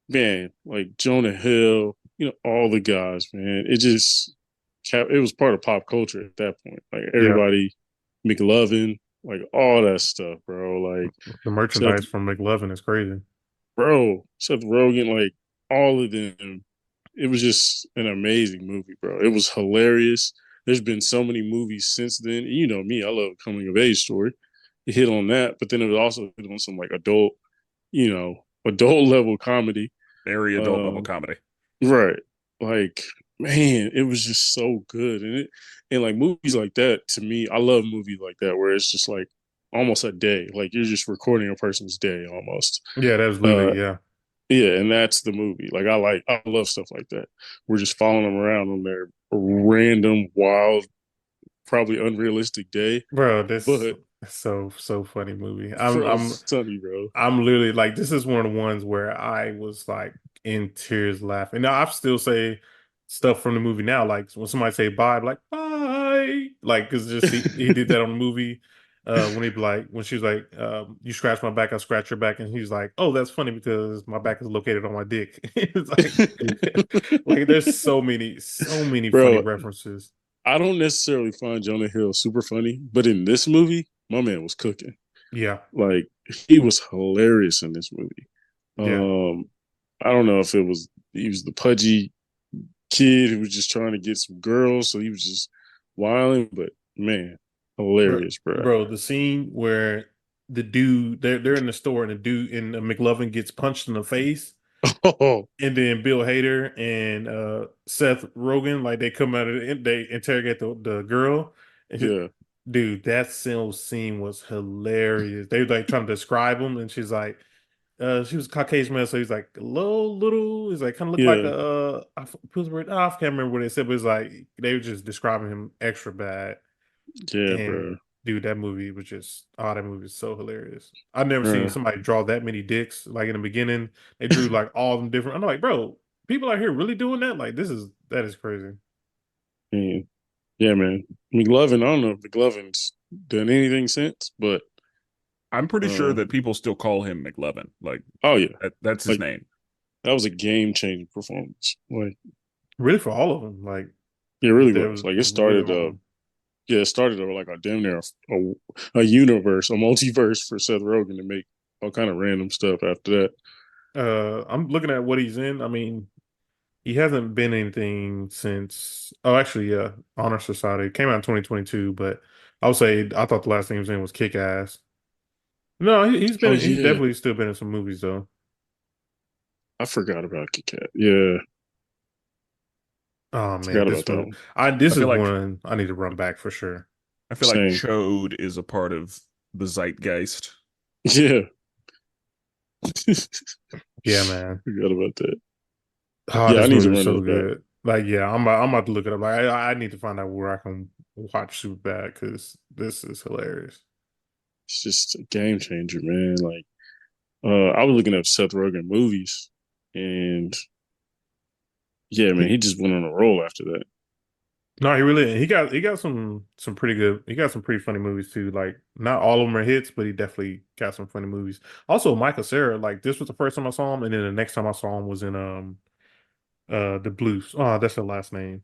man, like Jonah Hill, all the guys, man. It just it was part of pop culture at that point. Like yeah. everybody, McLovin, like all that stuff, bro. Like The Seth, merchandise from McLovin is crazy. Seth Rogen, like all of them. It was just an amazing movie, bro. It was hilarious. There's been so many movies since then. You know me, I love a coming of age story. It hit on that, but then it was also hit on some like adult level comedy. Very adult level Um, comedy. right. Like, man, it was just so good. And like movies like that, to me, I love movies like that where it's just like almost a day. Like you're just recording a person's day almost. Yeah, that was Uh literally yeah. Yeah, and that's the movie. I love stuff like that. We're just following them around on their random, wild, probably unrealistic day. Bro, this But so funny movie. bro, it's funny, bro. I'm literally like, this is one of the ones where I was like in tears laughing. Now I still say stuff from the movie now, like when somebody say bye, I'm like bye, like because just he did that on the movie. When he'd be like, when she was like, you scratch my back, I scratch your back, and he's like, oh, that's funny because my back is located on my dick. It's like there's so many funny Bro, references. I don't necessarily find Jonah Hill super funny, but in this movie, my man was cooking. Yeah, Like he was hilarious in this movie. yeah. Um, I don't know if he was the pudgy kid who was just trying to get some girls, so he was just wilding, but man, Bro, hilarious, bro. bro, the scene where the dude they're in the store and the dude in McLovin gets punched in the face, Oh, and then Bill Hader and Seth Rogen like they come out of they interrogate the girl. And yeah, dude, that scene was hilarious. They were like trying to describe him, and she's like, she was Caucasian man, so he's like little. He's like kind of looked like yeah, a I can't remember what they said, but it's like they were just describing him extra bad. yeah, And bro. dude, that movie was just that movie is so hilarious. I've never seen Uh, somebody draw that many dicks. Like in the beginning, they drew like all of them different. I'm like, bro, people out here really doing that? Like that is crazy. and yeah, man. McLovin, I don't know if McLovin's done anything since, but I'm pretty sure uh, that people still call him McLovin. Like oh yeah, that's his like name. that was a game changing performance. Like, Really for all of them. Like it really there was. was Like, it really started all of them. yeah, it started like a damn near a universe, a multiverse for Seth Rogen to make all kind of random stuff after that. I'm looking at what he's in. I mean, he hasn't been anything since. Oh, actually, yeah, Honor Society came out in 2022, but I would say I thought the last thing he was in was Kick Ass. No, Oh he's yeah, definitely still been in some movies though. I forgot about Kit Kat. Yeah, Oh man, forgot about that one. this I is feel like one I need to run back for sure. I feel like Same. Chode is a part of the zeitgeist. Yeah, Yeah, man. forgot about that. Oh, Yeah, I this need to movie is run so that back. good. Like, yeah, I'm about to look it up. Like, I need to find out where I can watch Superbad because this is hilarious. It's just a game changer, man. Like, I was looking up Seth Rogen movies, and yeah, man, He, he just went on a roll after that. no, he got some pretty good. He got some pretty funny movies too. Like, not all of them are hits, but he definitely got some funny movies. Also, Michael Cera. Like, this was the first time I saw him, and then the next time I saw him was in the Blues. Oh, that's the last name.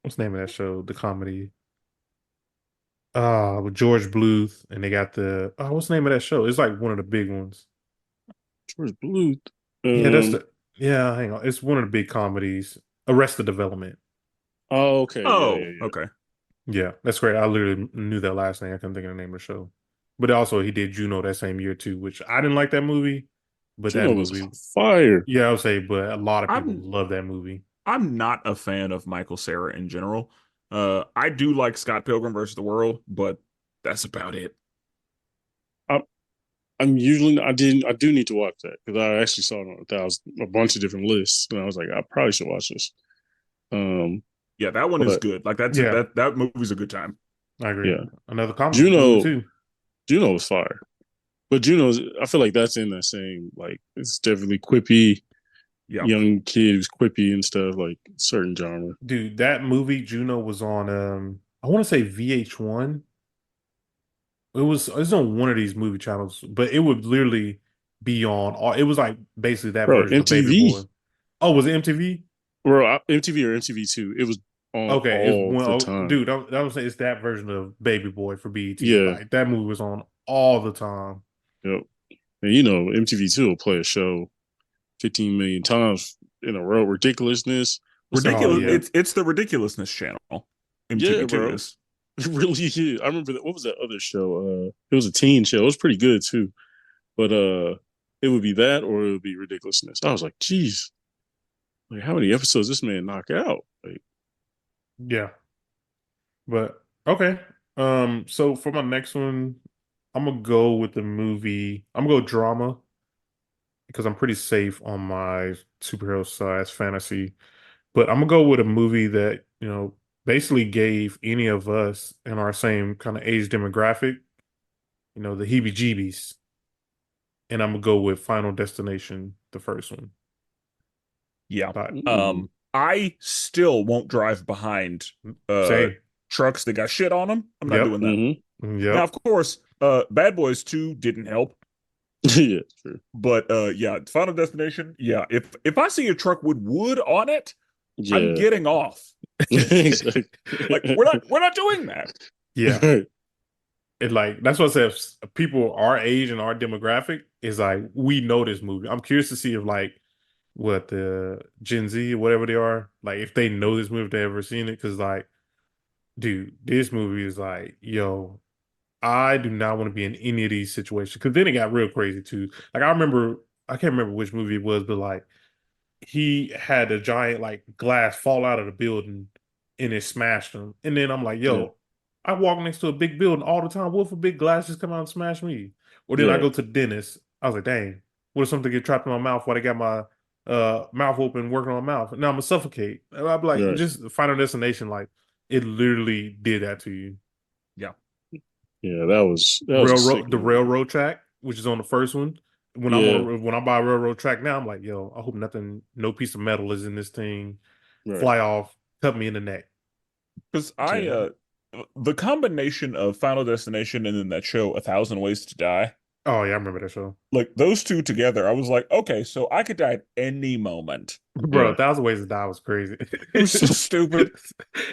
What's the name of that show? The comedy. With George Bluth, and they got the what's the name of that show? It's like one of the big ones. George Bluth. Yeah, Um. hang on. It's one of the big comedies. Arrested Development. Oh, okay. Yeah, Oh, yeah, yeah. okay. Yeah, that's great. I literally knew that last name. I couldn't think of the name of the show. But also he did Juno that same year too, which I didn't like that movie. But that Juno was movie, fire. yeah, I would say, but a lot of people I'm love that movie. I'm not a fan of Michael Cera in general. I do like Scott Pilgrim versus the World, but that's about it. I, I'm usually I do need to watch that because I actually saw it on a bunch of different lists, and I was like, I probably should watch this. Um, Yeah, that one is but good. Like Yeah, that movie's a good time. I agree. yeah, Another comedy movie Juno too. Juno was fire, but Juno's I feel like that's in that same like it's definitely quippy Yeah. young kid who's quippy and stuff like certain genre. Dude, that movie Juno was on I want to say VH1. It was on one of these movie channels, but it would literally be on all it was like basically that Bro, version of Baby Boy. MTV, Oh, was it MTV? bro, MTV or MTV2, it was on Okay, it's all one the oh, time. dude, that was it's that version of Baby Boy for BET. Yeah, Like that movie was on all the time. yep. And you know, MTV2 will play a show 15 million times in a row. Ridiculousness. What's that Oh Ridiculous. yeah. one? It's the ridiculousness channel. Yeah, MTV2 bro. is. It really is. I remember that. What was that other show? It was a teen show. It was pretty good too. But it would be that or it would be ridiculousness. I was like, geez, like how many episodes this man knock out? Like, Yeah. But okay. So for my next one, I'm gonna go with the movie. I'm gonna go drama because I'm pretty safe on my superhero side fantasy. But I'm gonna go with a movie that, basically gave any of us in our same kind of age demographic, the heebie-jeebies. And I'm gonna go with Final Destination, the first one. Yeah. But Mm. I still won't drive behind uh say, trucks that got shit on them. I'm not yep, doing that. Hmm. Now, yep, of course, Bad Boys 2 didn't help, Yeah, true. but yeah, Final Destination, yeah. If I see a truck with wood on it, I'm Yeah. getting off. Exactly. Like we're not doing that. yeah. It like that's what I said. People our age and our demographic is like we know this movie. I'm curious to see if like what the Gen Z, whatever they are, like if they know this movie, if they ever seen it. Because like, dude, this movie is like, yo, I do not want to be in any of these situations. Because then it got real crazy too. Like I can't remember which movie it was, but like he had a giant like glass fall out of the building and it smashed him. And then I'm like, Yeah. yo, I walk next to a big building all the time. What if a big glass just come out and smash me? Or then I Right. go to the dentist. I was like, dang, what if something get trapped in my mouth while they got my mouth open working on my mouth? Now I'm gonna suffocate. And I'm like, Right. just Final Destination, like it literally did that to you. Yeah. Yeah. That was a sick The movie. railroad track, which is on the first one. Yeah. When I buy a railroad track now, I'm like, yo, I hope no piece of metal is in this thing, Right. fly off, cut me in the neck. Because Yeah. the combination of Final Destination and then that show, A Thousand Ways to Die, Oh yeah, I remember that show, like those two together, I was like, okay, so I could die at any moment. bro. Yeah. 1,000 Ways to Die was crazy. It was so stupid.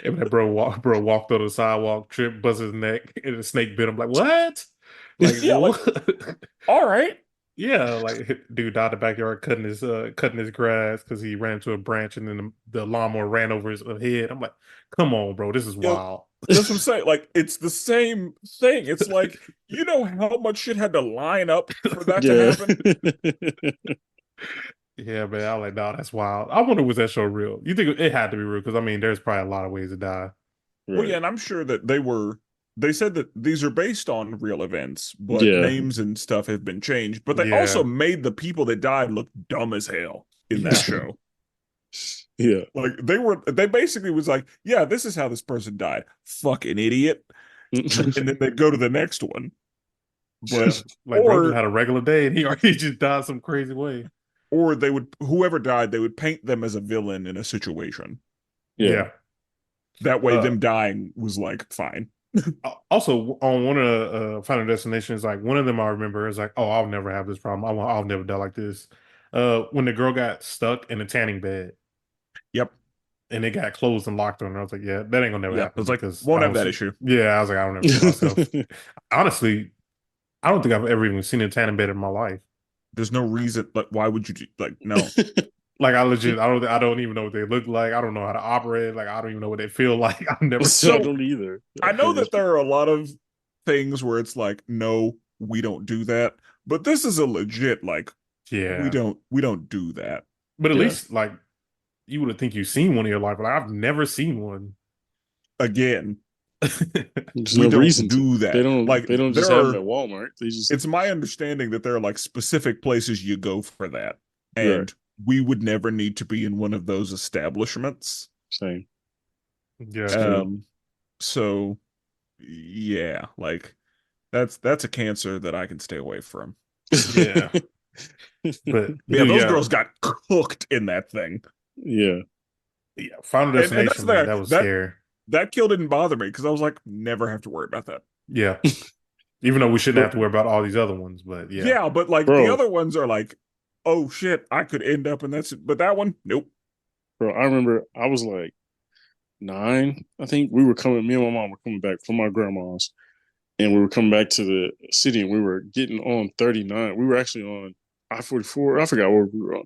And that bro walked on the sidewalk, tripped, bust his neck, and the snake bit him. Like what? Like Yeah, like, what? all right. Yeah, like dude died in the backyard cutting his grass because he ran into a branch and then the lawnmower ran over his head. I'm like, come on, bro, this is You know, wild. that's what I'm saying. Like, it's the same thing. It's like, you know how much shit had to line up for that to Yeah. happen? Yeah, man, I was like, nah, that's wild. I wonder was that show real? You think it had to be real? Because I mean, there's probably a lot of ways to die. Well, yeah, Right. and I'm sure that they said that these are based on real events, but Yeah. names and stuff have been changed. But they also Yeah, made the people that died look dumb as hell in that yeah, show. Yeah. Like they basically was like, yeah, this is how this person died. Fucking idiot. And then they go to the next one. yeah. But Like, bro just or had a regular day and he already just died some crazy way. or they would whoever died, they would paint them as a villain in a situation. Yeah. Yeah. That way Uh, them dying was like fine. Also on one of the Final Destinations, like one of them I remember is like, oh, I'll never have this problem. I'll never die like this. When the girl got stuck in a tanning bed Yep. and it got closed and locked on her, I was like, yeah, that ain't gonna never Yeah. happen to It's me like because I won't have don't that see. issue. Yeah, I was like, I don't ever see myself. Honestly, I don't think I've ever even seen a tanning bed in my life. There's no reason, like, why would you do, like, no. Like I don't even know what they look like. I don't know how to operate. Like I don't even know what they feel like. I've never I So don't either. I I can't know even that speak. there are a lot of things where it's like, no, we don't do that. But this is a legit, like, Yeah. we don't do that. But at Yeah. least like you would have think you've seen one in your life. Like I've never seen one. Again, There's we no don't reason to. do They that. don't Like they don't just there have them are at Walmart. They just it's my understanding that there are like specific places you go for that. right. And we would never need to be in one of those establishments. Same. Yeah. It's true. Um, so yeah, like that's a cancer that I can stay away from. Yeah. But But yeah, dude, those yeah. girls got cooked in that thing. Yeah. Yeah. Final And that's Destination, man, there. that was scary. That kill didn't bother me because I was like, never have to worry about that. Yeah. Even though we shouldn't have But to worry about all these other ones, but yeah. yeah, but like the Bro, other ones are like, oh shit, I could end up in that. But that one, nope. I remember I was like 9. I think we were coming. Me and my mom were coming back from my grandma's, and we were coming back to the city, and we were getting on 39. We were actually on I-44. I forgot where we were on,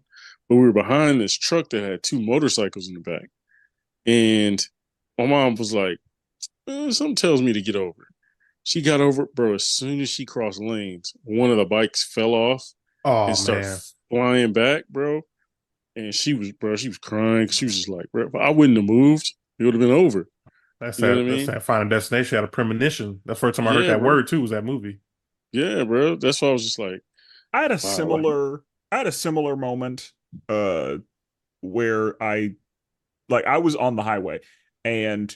but we were behind this truck that had 2 motorcycles in the back, and my mom was like, "Something tells me to get over." She got over, bro. As soon as she crossed lanes, one of the bikes fell off and Oh started man. flying back, bro. And she was crying. She was just like, bro, if I wouldn't have moved, it would have been over. You know what I That's mean? that Final Destination had a premonition. The first time I heard Yeah, that bro. word too was that movie. Yeah, bro. That's why I was just like, I had a wow, like, similar. I had a similar moment uh where I was on the highway and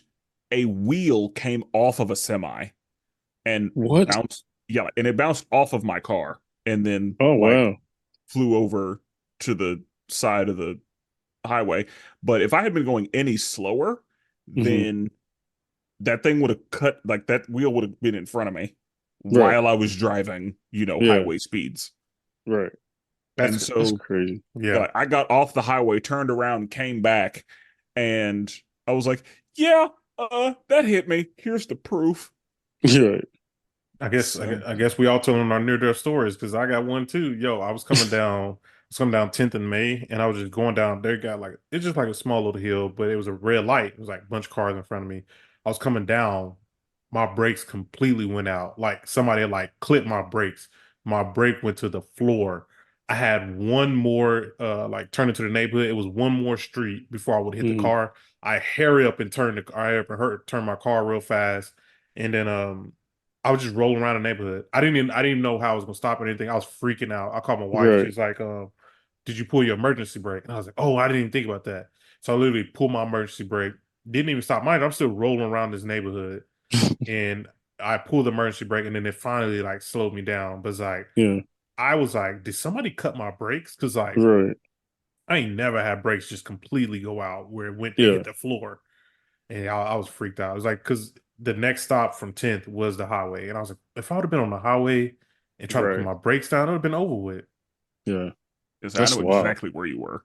a wheel came off of a semi and What? it bounced off of my car and then Oh like wow. flew over to the side of the highway. But if I had been going any slower, Hmm. then that thing would have cut, like that wheel would have been in front of me Right. while I was driving, Yeah. highway speeds. Right. And That's so crazy. Yeah. I got off the highway, turned around, came back, and I was like, yeah, that hit me. Here's the proof. Yeah. So, I guess we all telling our near death stories because I got one too. Yo, I was coming down 10th in May, and I was just going down. There got like it's just like a small little hill, but it was a red light. It was like a bunch of cars in front of me. I was coming down, my brakes completely went out. Like somebody had like clipped my brakes. My brake went to the floor. I had one more like turn into the neighborhood. It was one more street before I would hit the Hmm. car. I hurry up and turn my car real fast, and then I was just rolling around the neighborhood. I didn't even know how I was gonna stop or anything. I was freaking out. I called my wife. Right. She's like, did you pull your emergency brake? And I was like, oh, I didn't even think about that. So I literally pulled my emergency brake. Didn't even stop mine. I'm still rolling around this neighborhood. And I pulled the emergency brake and then it finally like slowed me down. But it's like Yeah. I was like, did somebody cut my brakes? Cause like Right. I ain't never had brakes just completely go out where they Yeah. hit the floor. And I was freaked out. It was like because the next stop from 10th was the highway, and I was like, if I would have been on the highway and tried to put Right. my brakes down, it would have been over with. Yeah. because I That's know wild. exactly where you were.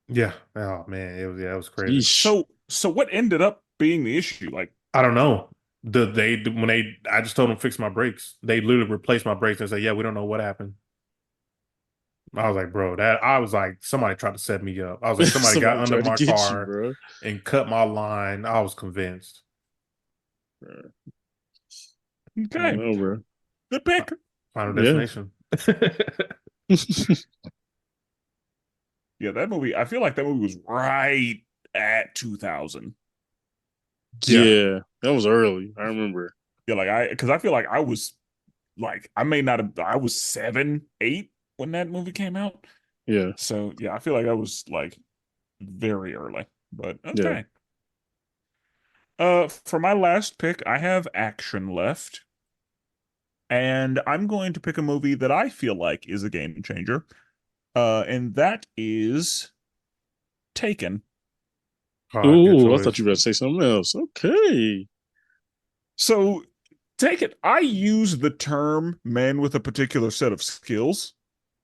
Yeah. Oh man, it was crazy. Yeesh. So what ended up being the issue? Like, I don't know. When they I just told them fix my brakes. They literally replaced my brakes and said, yeah, we don't know what happened. I was like, bro, that I was like, somebody tried to set me up. I was like, somebody got Somebody under tried to my get you, car bro. and cut my line. I was convinced. Bro. I don't okay, know, bro. good pick. Final Yeah. destination. Yeah, that movie. I feel like that movie was right at 2000. Yeah. Yeah. That was early. I remember. Yeah, because I feel like I was like, I may not have, I was 7, 8 when that movie came out. Yeah. So yeah, I feel like I was like very early, but Yeah. okay. For my last pick, I have action left, and I'm going to pick a movie that I feel like is a game changer. And that is Taken. Good Ooh, I thought you choice. were about to say something else. Okay. So, Taken, I use the term man with a particular set of skills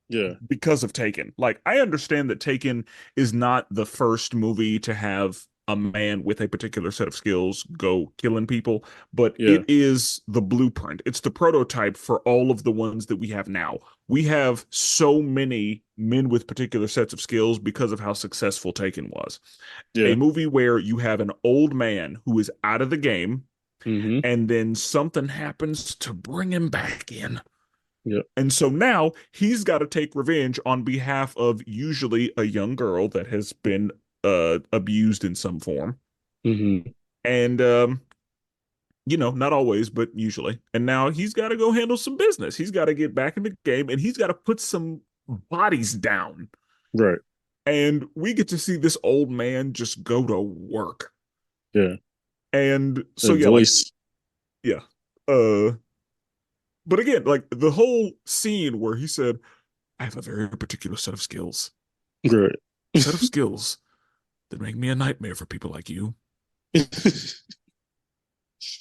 Yeah. because of Taken. Like, I understand that Taken is not the first movie to have a man with a particular set of skills go killing people, but Yeah. it is the blueprint. It's the prototype for all of the ones that we have now. We have so many men with particular sets of skills because of how successful Taken was. A Yeah. movie where you have an old man who is out of the game Hmm. and then something happens to bring him back in. Yeah. And so now he's got to take revenge on behalf of usually a young girl that has been abused in some form. Hmm. And not always, but usually. And now he's got to go handle some business. He's got to get back in the game and he's got to put some bodies down. Right. And we get to see this old man just go to work. Yeah. And so The yeah, like voice. yeah. Uh but again, like the whole scene where he said, I have a very particular set of skills. Right. Set of skills that make me a nightmare for people like you.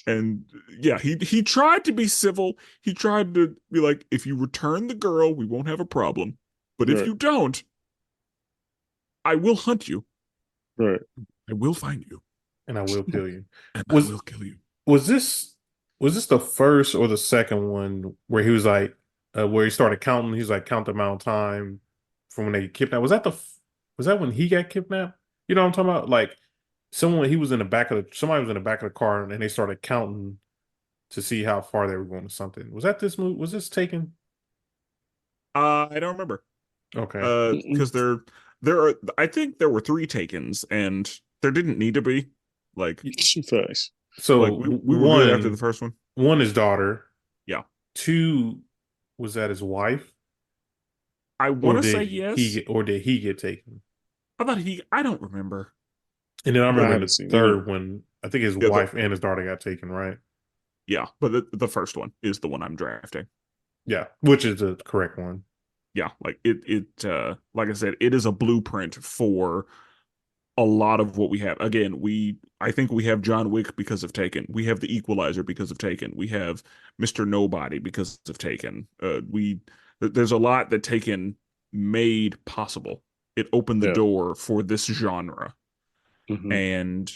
And yeah, he tried to be civil. He tried to be like, if you return the girl, we won't have a problem. But if Right. you don't, I will hunt you. Right. I will find you, And I will kill you. and I Was will kill you. was this was this the first or the second one where he was like where he started counting? He's like count the amount of time from when they kidnapped. Was that when he got kidnapped? You know what I'm talking about? Like someone he was in the back of the somebody was in the back of the car and they started counting to see how far they were going or something. Was that this movie? Was this taken? I don't remember. Okay. Because there are I think there were 3 takens, and there didn't need to be. Like Facts. So we were good after the first one. one is daughter. Yeah. Two was that his wife? I or want to say yes. did he get taken? I don't remember. And then I I remember in haven't the seen any. third one, I think his Yeah, wife and his daughter got taken, right? yeah, but the first one is the one I'm drafting. Yeah, which is the correct one. Yeah, like like I said, it is a blueprint for a lot of what we have. Again, I think we have John Wick because of Taken. We have the Equalizer because of Taken. We have Mr. Nobody because of Taken. There's a lot that Taken made possible. It opened the Yeah. door for this genre. Hmm. And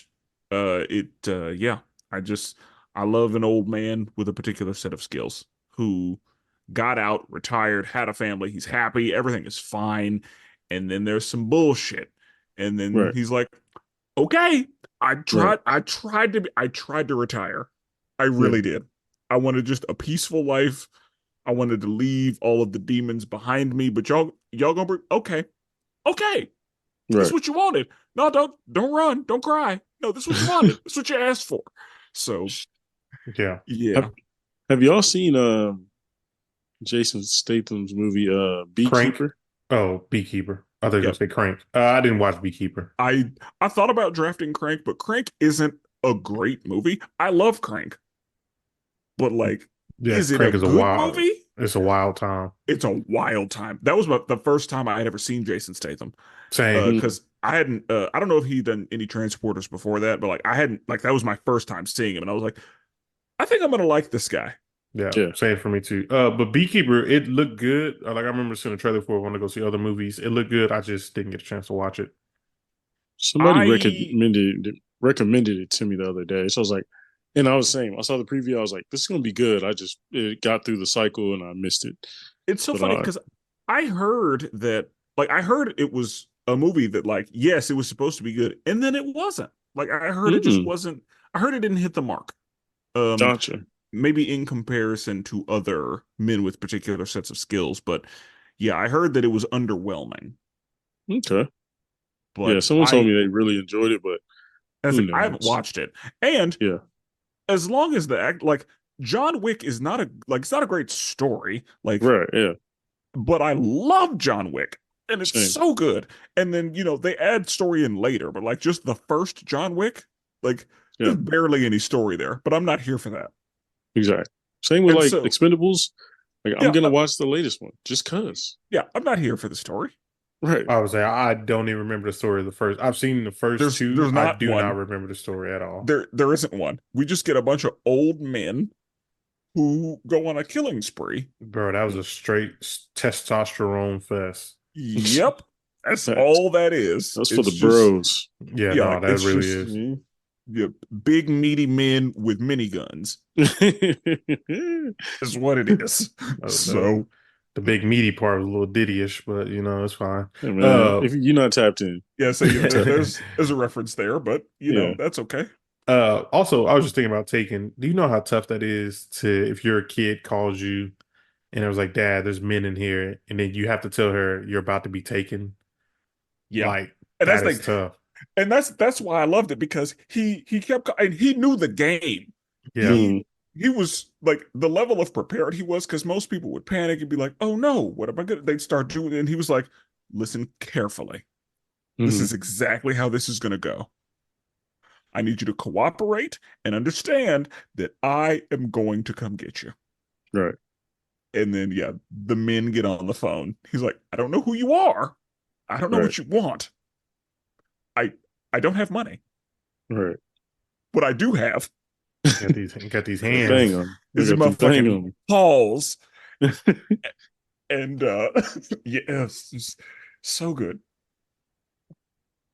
yeah, I just I love an old man with a particular set of skills who got out, retired, had a family, he's happy, everything is fine, and then there's some bullshit. And then Right. he's like, "Okay, Right. I tried to retire. I Yeah. really did. I wanted just a peaceful life. I wanted to leave all of the demons behind me, but y'all gonna bring okay. Okay. This is Right. what you wanted. No, don't run. Don't cry. No, this is what you wanted. This is what you asked for." So Yeah. yeah. have Have y'all seen Jason Statham's movie Crank. Beekeeper? Oh, Beekeeper. I thought you were gonna Yep. say Crank. I didn't watch Beekeeper. I I thought about drafting Crank, but Crank isn't a great movie. I love Crank, but like, Yeah, is it a Crank is a good wild. movie? It's a wild time. It's a wild time. That was the first time I had ever seen Jason Statham. Same. Mm, Because I hadn't I don't know if he'd done any transporters before that, but like I hadn't like that was my first time seeing him, and I was like, I think I'm gonna like this guy. Yeah, yeah. same for me too. But Beekeeper, it looked good. Like I remember seeing a trailer for it. I want to go see other movies. It looked good. I just didn't get a chance to watch it. Somebody I recommended it to me the other day. So I was like, and I was saying, I saw the preview. I was like, this is gonna be good. It got through the cycle and I missed it. It's so But funny because I heard that I heard it was a movie that like yes, it was supposed to be good, and then it wasn't. Like I heard it just mm, wasn't. I heard it didn't hit the mark. Um, gotcha. Maybe in comparison to other men with particular sets of skills, but yeah, I heard that it was underwhelming. Okay. Yeah, But someone told me they really enjoyed it, but who I haven't knows? watched it, and Yeah. as long as the act like John Wick is not a like it's not a great story, like Right. Yeah. but I love John Wick and it's Same. so good. And then, they add story in later, but like just the first John Wick, like Yeah. there's barely any story there, but I'm not here for that. Exactly. Same with And like so, Expendables. Like I'm yeah, gonna watch the latest one just cause. yeah, I'm not here for the story. Right. I would say I don't even remember the story of the first. I've seen the first two. There's I not do not one. remember the story at all. There isn't one. We just get a bunch of old men who go on a killing spree. Bro, that was a straight testosterone fest. Yep. That's Facts. all that is. That's for It's the just bros. Yeah, yeah, no, like that it's really just is. yeah, big meaty men with miniguns Yeah. is what it is. The So big meaty part was a little ditty-ish, but it's fine. Hey, man, Uh, if you're not tapped in, yeah, so you're not tapped in. there's a reference there, but Yeah. that's okay. Also, I was just thinking about taking. Do you know how tough that is to if your kid calls you and it was like, "Dad, there's men in here," and then you have to tell her you're about to be taken. Yeah, Like and that's that the is thing, tough. and that's why I loved it because he kept and he knew the game. Yeah, Mm, He was like the level of prepared he was because most people would panic and be like, "Oh no, what am I gonna?" They'd start doing, it. And he was like, "Listen carefully. This mhm. is exactly how this is gonna go. I need you to cooperate and understand that I am going to come get you." Right. And then yeah, the men get on the phone. He's like, "I don't know who you are. I don't know Right. what you want. I I don't have money. Right. What I do have got these I got thing hands. on. I is got the thing motherfucking on. balls." And yeah, it's just so good.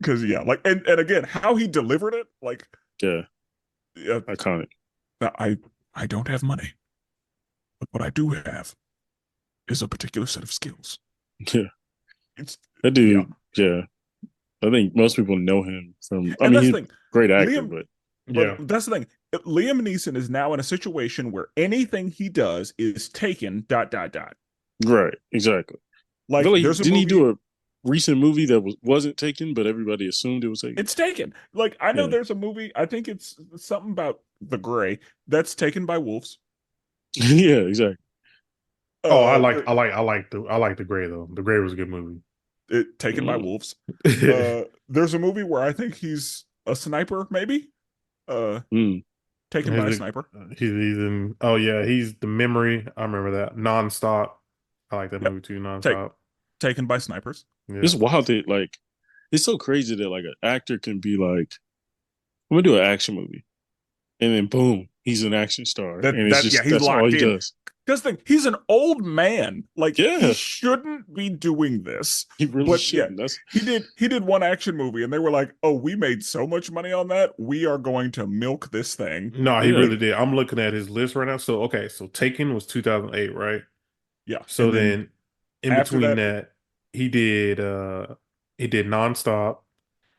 Because yeah, like and again, how he delivered it, like Yeah. yeah, Iconic. I I don't have money, but what I do have is a particular set of skills. Yeah. It's That yeah, dude. Yeah. I think most people know him from. I and mean, that's he's the a thing. great actor, Liam, but but Yeah, that's the thing. Liam Neeson is now in a situation where anything he does is taken dot dot dot. right. Exactly. I feel Like like there's a didn't he movie, do a recent movie that wasn't taken, but everybody assumed it was taken? it's taken. Like I know Yeah. there's a movie. I think it's something about the gray that's taken by wolves. Yeah. Exactly. Oh, Uh, I like the Gray though. The Gray was a good movie. Taken by Mm, Wolves. There's a movie where I think he's a sniper, maybe. Uh, mm. Taken by a sniper. He's in. Oh yeah, he's the memory. I remember that. Nonstop. I like that Yep. movie too. Take Nonstop. Taken by snipers. Yeah. It's wild that like it's so crazy that like an actor can be like, I'm gonna do an action movie, and then boom, he's an action star, and it's Yeah, just he's that's all locked he in. does. Because he's an old man. Like he Yeah, shouldn't be doing this. he really But yeah, shouldn't. That's he did one action movie and they were like, "Oh, we made so much money on that. We are going to milk this thing." No, he yeah, really did. I'm looking at his list right now. So okay, so Taken was 2008, right? Yeah. So And then then in after between that, that, he did he did Nonstop.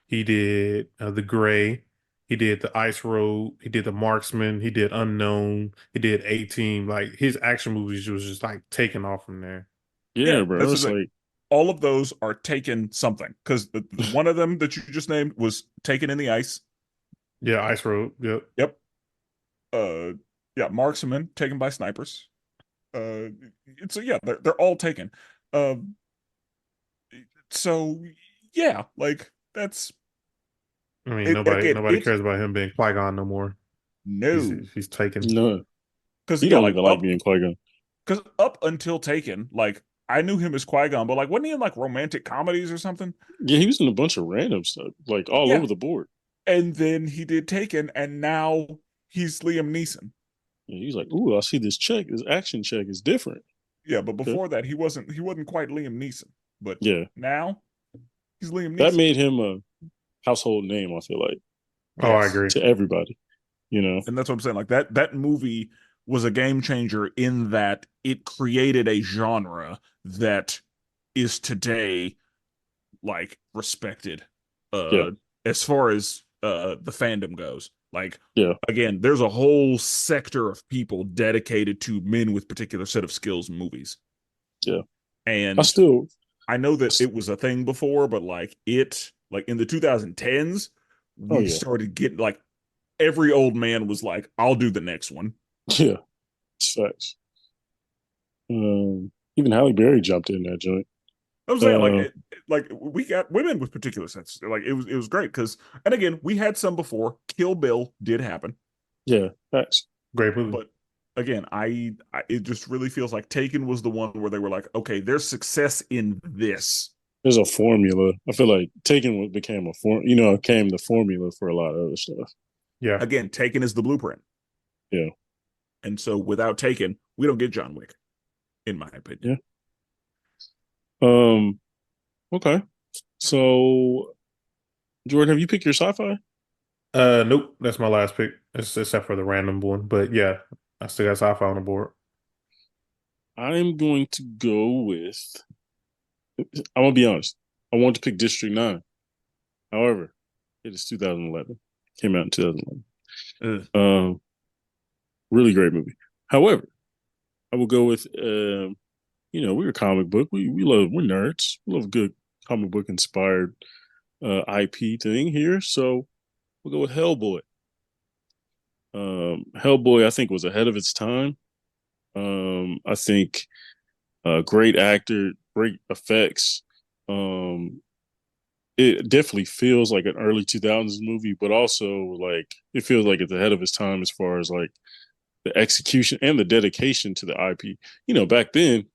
He did The Gray. He did The Ice Road. He did The Marksman. He did Unknown. He did A-Team. Like his action movies was just like taking off from there. yeah, yeah, bro. that's the It's thing. like All of those are taken something. Because one of them that you just named was taken in the ice. Yeah, Ice Road. Yep. Yep. Uh yeah, marksman taken by snipers. Uh it's yeah, they're all taken. Uh so yeah, like that's I mean, it again, nobody it's cares about him being Qui-Gon no more. no. He's taken. no, Because he yeah, don't like even like up being Qui-Gon. because up until Taken, like I knew him as Qui-Gon, but like wasn't he in like romantic comedies or something? Yeah, he was in a bunch of random stuff, like all Yeah. over the board. And then he did Taken, and now he's Liam Neeson. And he's like, "Ooh, I see this check. This action check is different." Yeah, but Okay, before that he wasn't quite Liam Neeson. But yeah, now he's Liam that Neeson. made him a household name. I feel like Oh, I Yes. agree. to everybody, you know. And that's what I'm saying. Like that movie was a game changer in that it created a genre that is today like respected Yeah, as far as the fandom goes. Like yeah, again, there's a whole sector of people dedicated to men with particular set of skills movies. yeah. I And still, I know I that st- it was a thing before, but like in the 2010s, oh we yeah, started getting like every old man was like, I'll do the next one. yeah. It's facts. Even Halle Berry jumped in that joint. I'm saying Uh, like we got women with particular sense. Like it was great because and again we had some before. Kill Bill did happen, yeah, facts. Great movie. but again I it just really feels like Taken was the one where they were like, okay, there's success in this. There's a formula. I feel like Taken became a became the formula for a lot of other stuff. Yeah. Again, Taken is the blueprint, Yeah, and so without Taken, we don't get John Wick, in my opinion. yeah. Um. Okay. So, Jordan, have you picked your sci-fi? Nope. That's my last pick. Except for the random one. But yeah, I still got sci-fi on the board. I'm going to go with. I'm gonna be honest. I want to pick District 9. However, it is 2011. Came out in 2011. Ugh. Really great movie. However, I will go with we're comic book. We're nerds. We love good comic book inspired IP thing here. So we'll go with Hellboy. Hellboy, I think, was ahead of its time. I think great actor, great effects. Um, it definitely feels like an early 2000s movie, but also like it feels like it's ahead of its time as far as like the execution and the dedication to the IP. Back then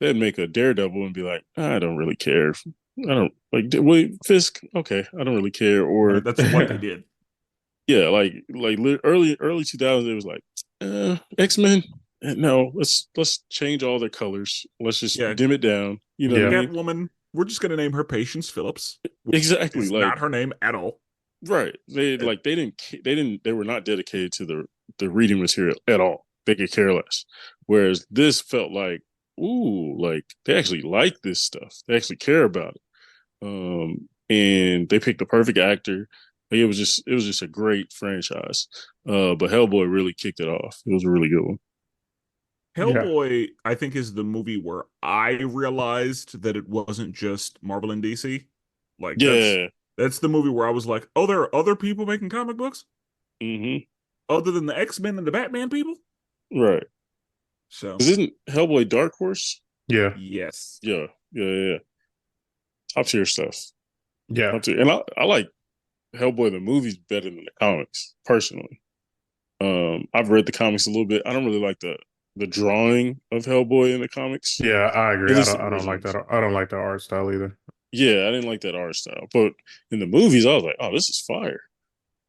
they'd make a Daredevil and be like, I don't really care. I don't like wait Fisk. Okay, I don't really care. Or That's what they did. yeah, like early 2000s, it was like X-Men. No, let's change all their colors. Let's just Yeah, dim it down. You know what I Yeah. mean? Catwoman. We're just gonna name her Patience Phillips, which Exactly. is Like not her name at all. right. Uh, They were not dedicated to the reading material at all. They could care less. Whereas this felt like, ooh, like they actually like this stuff. They actually care about it. And they picked the perfect actor. Like, it was just a great franchise. But Hellboy really kicked it off. It was a really good one. Yeah. Hellboy, I think, is the movie where I realized that it wasn't just Marvel and DC. Like Yeah. that's the movie where I was like, oh, there are other people making comic books Hmm. other than the X-Men and the Batman people. Right. So, Because isn't Hellboy Dark Horse? Yeah, yes. Yeah, yeah, yeah, yeah. Top tier stuff. yeah, Top tier. And I like Hellboy the movies better than the comics, personally. I've read the comics a little bit. I don't really like the drawing of Hellboy in the comics, yeah. I at agree. least the I don't like that. originals. I don't like that art style either. Yeah, I didn't like that art style. But in the movies, I was like, oh, this is fire.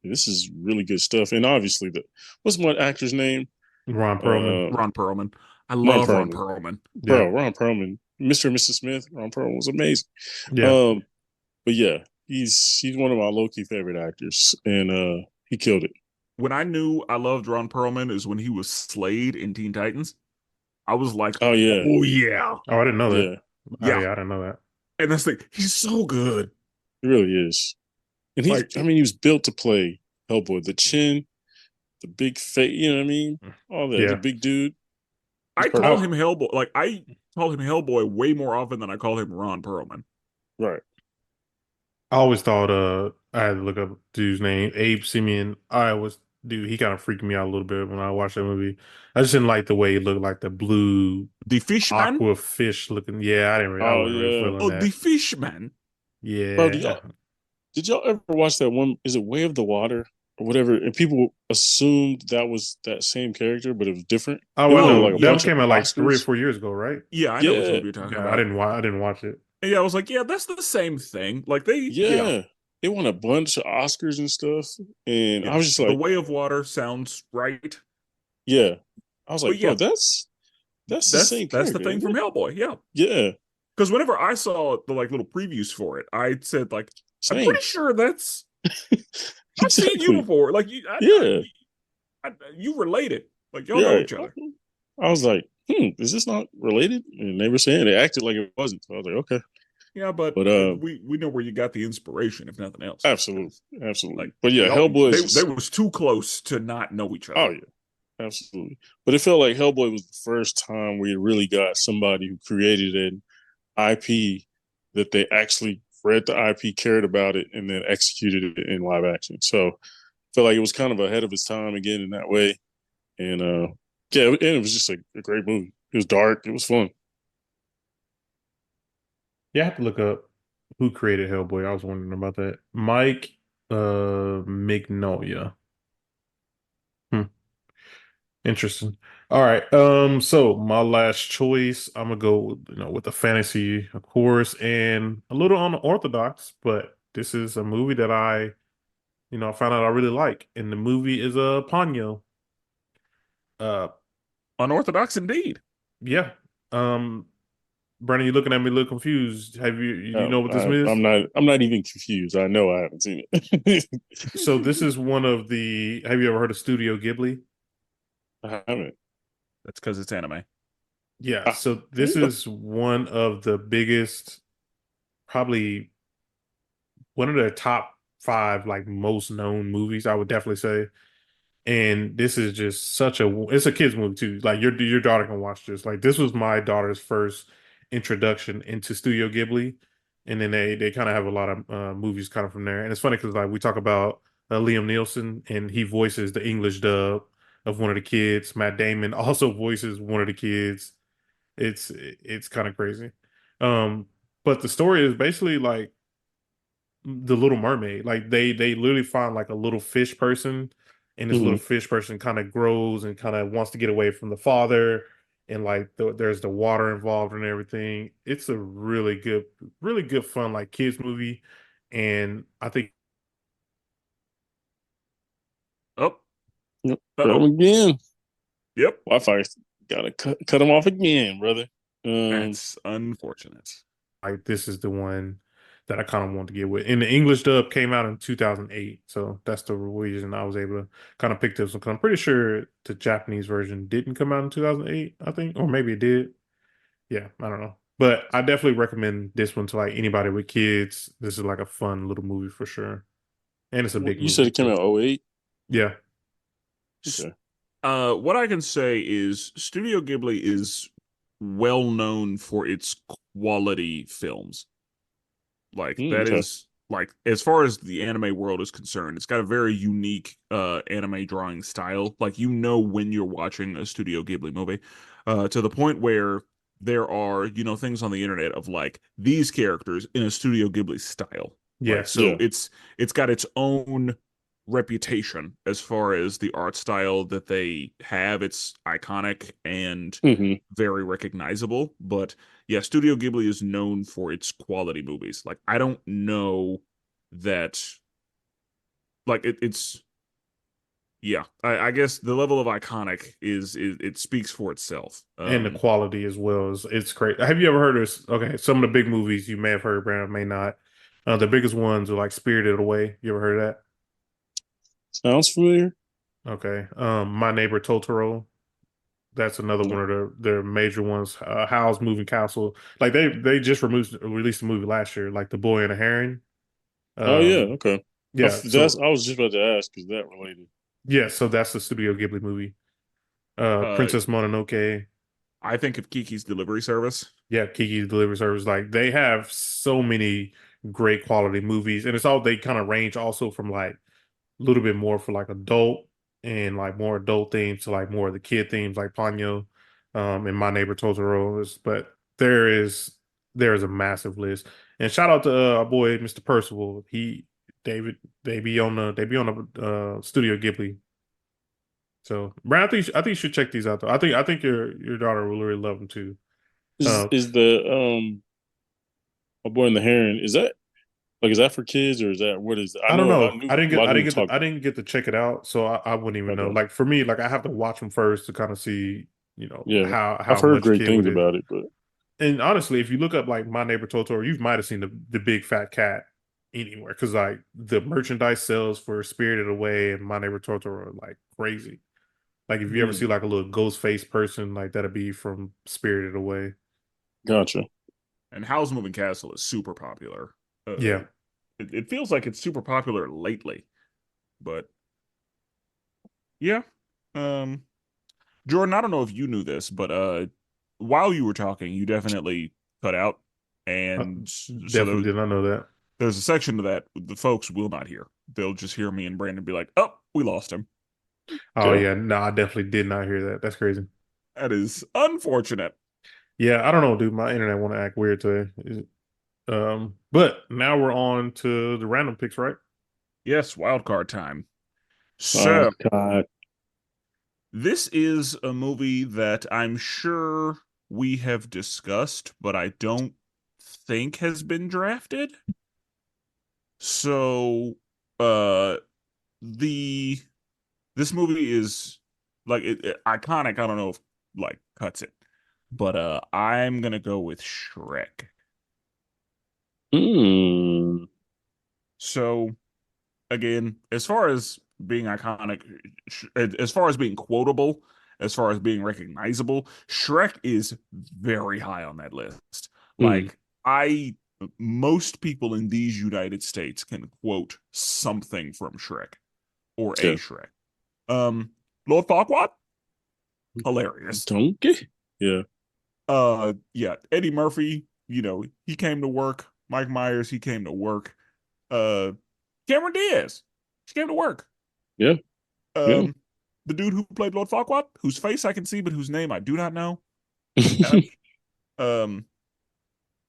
This is really good stuff. And obviously, the what's my actor's name? Ron Perlman. Uh, Ron Perlman. I Ron love Ron Perlman. Perlman. Yeah, Bro, Ron Perlman, Mr. and Mrs. Smith. Ron Perlman was amazing. yeah. Um, but yeah, he's one of my low key favorite actors, and he killed it. When I knew I loved Ron Perlman is when he was Slade in Teen Titans. I was like, Oh yeah, oh yeah, Oh, I didn't know that. yeah, Oh, yeah. yeah, I didn't know that. And that's like he's so good. he really is. And Like I mean, he was built to play Hellboy. The chin, the big face, you know what I mean? All that. He's a Yeah. big dude. He's I call perfect. him Hellboy. Like I call him Hellboy way more often than I call him Ron Perlman. Right. I always thought I had to look up dude's name, Abe Simeon. I always dude, he kind of freaked me out a little bit when I watched that movie. I just didn't like the way he looked, like the blue The Fishman. aqua fish looking. Yeah, I Oh wasn't really yeah. feeling Oh, the that. Fishman. Bro, Yeah. did y'all ever watch that one? Is it Way of the Water or whatever? And people assumed that was that same character, but it was different. It Oh, I won Oh know like a that one bunch of came out like 3 or Oscars. 4 years ago, right? yeah, I know which Yeah, movie you're talking Yeah, about. I didn't watch it. And yeah, I was like, yeah, that's the same thing. Like yeah, yeah. It won a bunch of Oscars and stuff. And I yeah. was just The like, Way of Water sounds right, yeah. I was but like, bro, yeah, that's the same that's the character, thing isn't from it? Hellboy. Yeah, Yeah. because whenever I saw the like little previews for it, I said like, I'm Same. pretty sure that's I've seen you Exactly. before. Like Yeah. you related. Like y'all know You're right. each other. I was like, is this not related? And they were saying they acted like it wasn't. So I was like, okay. Yeah, but But we know where you got the inspiration, if nothing else. absolutely. Like Absolutely. But yeah, y'all, Hellboy is they just was too close to not know each oh other. yeah, absolutely. But it felt like Hellboy was the first time we really got somebody who created an IP that they actually read the IP, cared about it, and then executed it in live action. So I felt like it was kind of ahead of its time again in that way. And yeah, and it was just a great movie. It was dark. It was fun. Yeah, I have to look up who created Hellboy. I was wondering about that. Mike Mignola. Hmm. Interesting. All right. So my last choice, I'm gonna go, with the fantasy, of course, and a little unorthodox, but this is a movie that I found out I really like. And the movie is Ponyo. Uh Unorthodox indeed. yeah. Um Brandon, you're looking at me a little confused. You know what this is? I'm not even confused. I know I haven't seen it. So this is one of the have you ever heard of Studio Ghibli? I haven't. That's because it's anime. Yeah, Ah, so there this you go. is one of the biggest, probably one of the top five like most known movies, I would definitely say. And this is just it's a kids movie too. Like your daughter can watch this. Like this was my daughter's first introduction into Studio Ghibli. And then they kind of have a lot of movies kind of from there. And it's funny because like we talk about Liam Nielsen and he voices the English dub of one of the kids. Matt Damon also voices one of the kids. It's kind of crazy. Um, but the story is basically like the Little Mermaid. Like they literally find like a little fish person, and this little Mhm. fish person kind of grows and kind of wants to get away from the father, and like there's the water involved and everything. It's a really good fun like kids movie, and I think Oh, Yep. Cut him oh, again. yep. Wi-Fi gotta cut him off again, brother. That's unfortunate. like this is the one that I kind of want to get with. And the English dub came out in 2008, so that's the reason I was able to kind of pick this one. 'Cause I'm pretty sure the Japanese version didn't come out in 2008, I think, or maybe it did. Yeah, I don't know. But I definitely recommend this one to like anybody with kids. This is like a fun little movie for sure. And it's a big You said movie it came too. out '08. Yeah. S- Okay. what I can say is Studio Ghibli is well known for its quality films. Like that Okay. is like as far as the anime world is concerned, it's got a very unique anime drawing style. Like you know when you're watching a Studio Ghibli movie. to the point where there are, things on the internet of like these characters in a Studio Ghibli style. Like, Yes. so Yeah. it's got its own reputation as far as the art style that they have. It's iconic and Hmm. very recognizable. But yeah, Studio Ghibli is known for its quality movies. Like, I don't know that like it's yeah, I guess the level of iconic is it speaks for itself. And the quality as well is it's great. Have you ever heard of okay, some of the big movies you may have heard, Brandon, may not. The biggest ones are like Spirited Away. You ever heard of Sounds familiar. that? Okay. My Neighbor Totoro. That's another one of their major ones. Howl's Moving Castle. Like they just released a movie last year, like The Boy and the Heron. Oh yeah, Um, okay. yeah, That's so I was just about to ask, is that related? yeah, so that's the Studio Ghibli movie. uh Princess Mononoke. I think of Kiki's Delivery Service. Yeah, Kiki's Delivery Service. Like they have so many great quality movies, and it's all they kind of range also from like a little bit more for like adult and like more adult themes to like more of the kid themes like Ponyo, and My Neighbor Totoro. But there is a massive list. And shout out to our boy Mr. Percival. David they be on the Studio Ghibli. So Brad, I think you should check these out though. I think your daughter will really love them too. Is Uh, is the My Boy and the Heron, is that for kids or is that what is it? I don't I know. knew a lot of people talk I about didn't get to check it out, so I wouldn't even it. know. Okay. Like for me, like I have to watch them first to kind of see, Yeah. I've how heard much great kid things with it. about it, but And honestly, if you look up like My Neighbor Totoro, you might have seen the big fat cat anywhere because like the merchandise sales for Spirited Away and My Neighbor Totoro are like crazy. Like if you ever see Mm. like a little ghost face person, like that'd be from Spirited Away. gotcha. And Howl's Moving Castle is super popular. Yeah, It feels like it's super popular lately, but yeah. Um, Jordan, I don't know if you knew this, but while you were talking, you definitely cut out, I and so definitely did not know that. there's a section of that the folks will not hear. They'll just hear me and Brandon be like, "Oh, we lost him." Oh Okay. yeah, no, I definitely did not hear that. That's crazy. That is unfortunate. Yeah, I don't know, dude. My internet want to act weird today. But now we're on to the random picks, right? Yes, wild card time. Oh So God. this is a movie that I'm sure we have discussed, but I don't think has been drafted. So, uh, the this movie is like iconic. I don't know if like cuts it, but I'm gonna go with Shrek. Hmm. So again, as far as being iconic, as far as being quotable, as far as being recognizable, Shrek is very high on that list. Hmm. Like I most people in these United States can quote something from Shrek or a Yeah. Shrek. Um, Lord Farquaad, hilarious. Donkey. Yeah. Yeah, Eddie Murphy, he came to work. Mike Myers, he came to work. Uh, Cameron Diaz, she came to work. Yeah. Yeah. Um, the dude who played Lord Farquaad, whose face I can see but whose name I do not know. And um,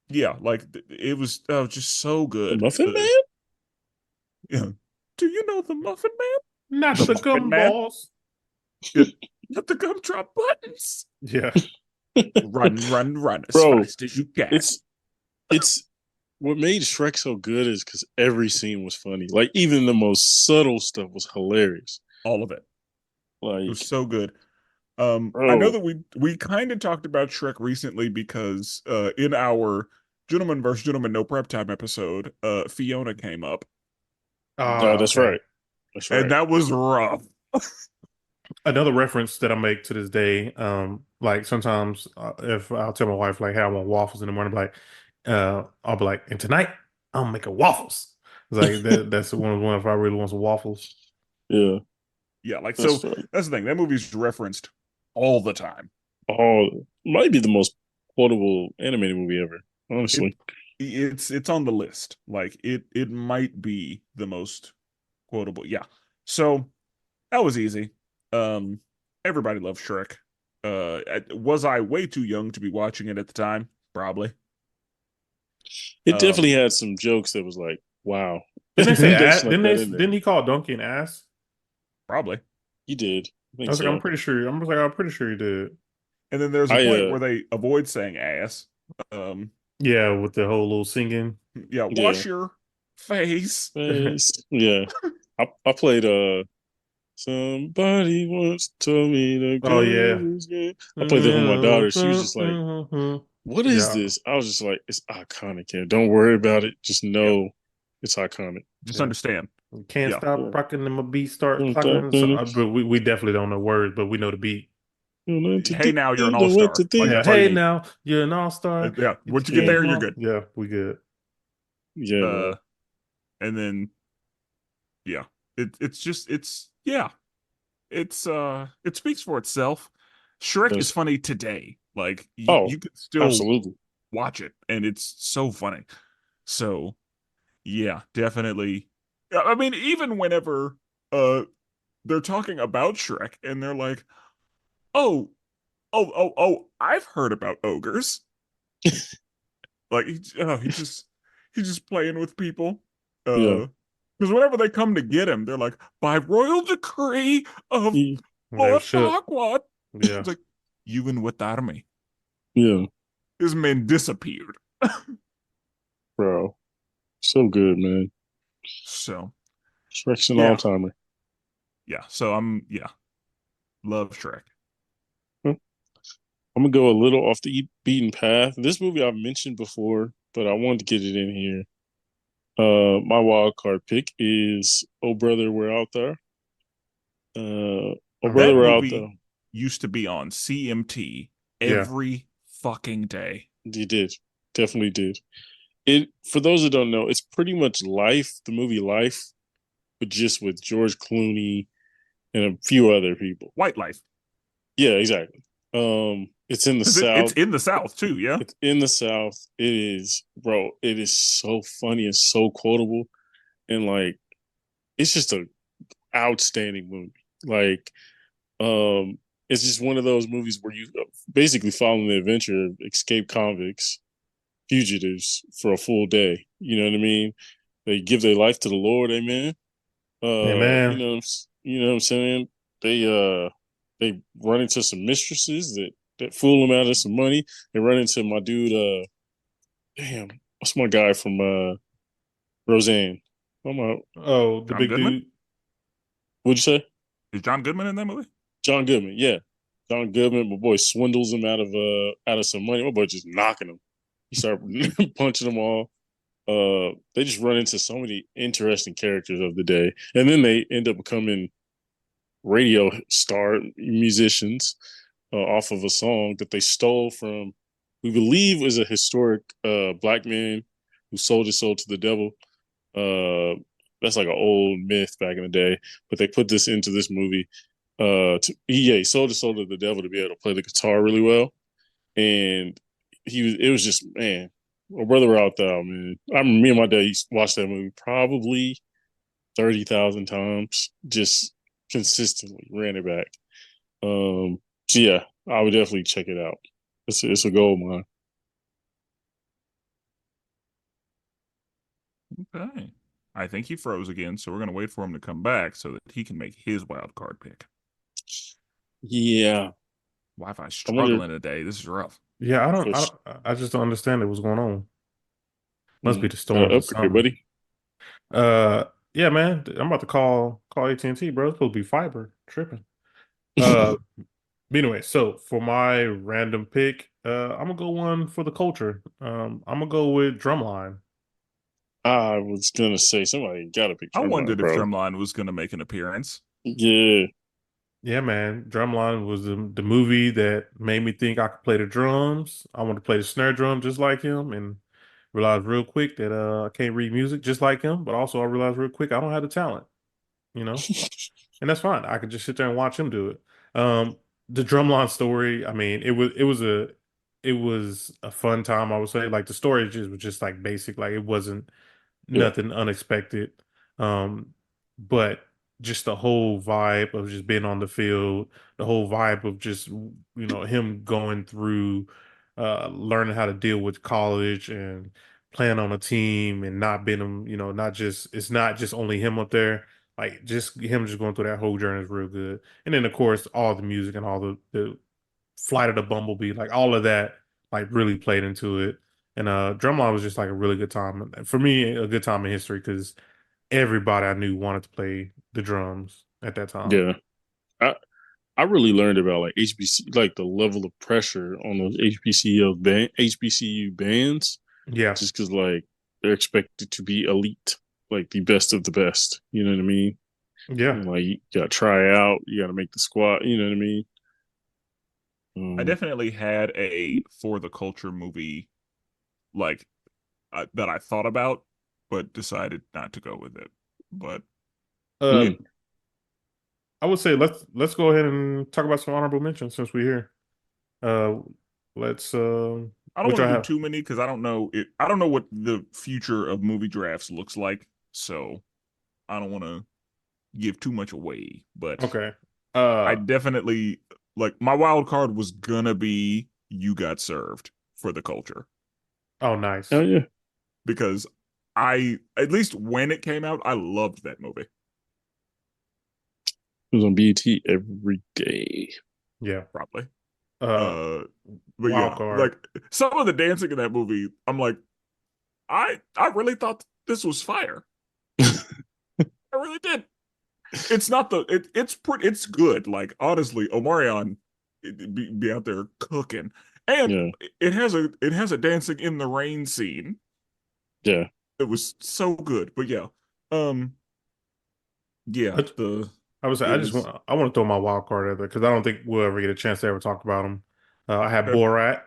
yeah, like it was just so The good. Muffin Man. Yeah. Do you know the Muffin Man? Not The the Muffin Man? gumballs. Yeah. Not the gumdrop buttons. Yeah. Run, run, run as Bro, fast as you can. it's what made Shrek so good is because every scene was funny. Like even the most subtle stuff was hilarious. All of it. It was Like, so good. I know bro, that we kind of talked about Shrek recently because in our Gentleman versus Gentleman No Prep Time episode, Fiona came up, Ah, that's okay. right. That's and right. that was rough. Another reference that I make to this day, like sometimes if I'll tell my wife like, "Hey, I want waffles in the morning," I'm like, I'll be like, "And tonight I'm making waffles." It's like that's one if I really want some waffles. Yeah, Yeah, like that's so funny. that's the thing. That movie's referenced all the time. Oh, might be the most quotable animated movie ever. It Honestly. it's on the list. Like it might be the most quotable. Yeah. So that was easy. Um, everybody loves Shrek. Was I way too young to be watching it at the time? Probably. It definitely Um, had some jokes that was like, wow. Didn't they say They ass? snuck that in there. Didn't he call Donkey an ass? Probably. He did. I I think was like, I'm so. pretty sure. I'm pretty sure he did. And then there's a I point where they avoid saying ass. Um, Yeah, with the whole little singing. yeah, yeah. wash your face. Yeah. I played somebody once told me the Oh yeah. girl is good. I played that with my daughter. She was just like, what is Yeah, this? I was just like, it's iconic. Yeah. Don't worry about it. Just Yeah, know it's iconic. just yeah. understand. Can't Yeah. stop Yeah. rocking and my beat start Don't clocking. So, but we definitely don't know words, but we know the beat. know what to Hey, do. now you're an Know what to all-star. Like think. Yeah. that's all you Hey need. now, you're an all-star. Yeah. Get Once you your get Yeah. there, game you're on. good. Yeah, we good. Yeah, Uh, man. and then yeah, it's just it's yeah, it speaks for itself. Shrek is Does. funny today. Like Oh, you could still absolutely. watch it, and it's so funny. So yeah, definitely. I mean, even whenever uh they're talking about Shrek, and they're like, oh, I've heard about ogres. Like he's just playing with people. Yeah. Because whenever they come to get him, they're like, by royal decree of He- They were Lord shook. Farquaad. Yeah. It's like, even with that army, yeah, this man disappeared. bro. So good, man. So Shrek's an all yeah, timer. yeah. So I'm yeah, love Shrek. I'm gonna go a little off the beaten path. This movie I've mentioned before, but I wanted to get it in here. My wild card pick is "Oh Brother, We're Out There." "Oh Brother, That We're Out There." movie used to be on CMT Yeah. every fucking day. He did, definitely did. It for those that don't know, it's pretty much Life, the movie Life, but just with George Clooney and a few other people. White Life. Yeah, exactly. It's in the Because it's South. in the South too, yeah? It's in the South. It is, bro. It is so funny and so quotable, and like, it's just a outstanding movie. Like, it's just one of those movies where you basically follow the adventure of escaped convicts, fugitives for a full day. You know what I mean? They give their life to the Lord, amen. Hey man. You know what I'm saying? They they run into some mistresses that fool them out of some money. They run into my dude. Damn, what's my guy from Roseanne? I'm out. Oh, the John big Goodman? dude. What'd you say? Is John Goodman in that movie? John Goodman. Yeah, John Goodman. My boy swindles him out of some money. My boy just knocking him. He start punching them all. They just run into so many interesting characters of the day, and then they end up becoming radio star musicians off of a song that they stole from, we believe, is a historic black man who sold his soul to the devil. That's like an old myth back in the day, but they put this into this movie. He sold his soul to the devil to be able to play the guitar really well, and it was just, man. My brother were out there, man. I remember me and my dad used to watch that movie probably 30,000 times, just consistently ran it back. So yeah, I would definitely check it out. It's a goal of mine. Okay. I think he froze again, so we're gonna wait for him to come back so that he can make his wild card pick. Yeah, Wi-Fi I wonder. struggling today. This is rough. Yeah, Push. I just don't understand what's going on. Must be the Gotta storms or upgrade, something. buddy. Uh, yeah, man. I'm about to call AT&T, bro. It's supposed to be fiber. Tripping. Uh, but anyway, so for my random pick, I'm gonna go one for the culture. I'm gonna go with Drumline. I was gonna say somebody got to pick I Drumline, wondered if bro. Drumline was gonna make an appearance. Yeah, Yeah, man. Drumline was the movie that made me think I could play the drums. I want to play the snare drum just like him, and realized real quick that I can't read music just like him. But also, I realized real quick I don't have the talent, you know, and that's fine. I could just sit there and watch him do it. The Drumline story. I mean, it was a fun time. I would say, like the story just was just like basic. Like it wasn't yeah, nothing unexpected. Um, but just the whole vibe of just being on the field, the whole vibe of just him going through learning how to deal with college and playing on a team and not being not just it's not just only him up there. Like just him just going through that whole journey is real good. And then of course all the music and all the Flight of the Bumblebee, like all of that like really played into it. And Drumline was just like a really good time. For me, a good time in history because everybody I knew wanted to play the drums at that time. Yeah. I I really learned about like HBC, like the level of pressure on those HBCU bands, Yeah. just because like they're expected to be elite, like the best of the best. You know what I mean? Yeah. And like you gotta try out, you gotta make the squad. You know what I mean? I Um, definitely had a for the culture movie like that I thought about, but decided not to go with it. But Uh yeah. I would say let's go ahead and talk about some honorable mentions since we're here. Uh let's I don't which want I to do have. too many because I don't know it. I don't know what the future of movie drafts looks like, so I don't want to give too much away. But Okay. I Uh definitely like my wild card was gonna be You Got Served for the culture oh Oh nice. yeah, because I at least when it came out, I loved that movie. it was on BET every day. Yeah. Probably. Uh Uh, but Wild yeah, card. like some of the dancing in that movie, I'm like, I really thought this was fire. I really did. It's not it's pretty it's good. Like honestly, Omarion be out there cooking, and Yeah, it has a dancing in the rain scene. yeah. It was so good. But yeah, um, yeah, I, the I was it I just was want I want to throw my wild card out there because I don't think we'll ever get a chance to ever talk about him. I had okay. Borat.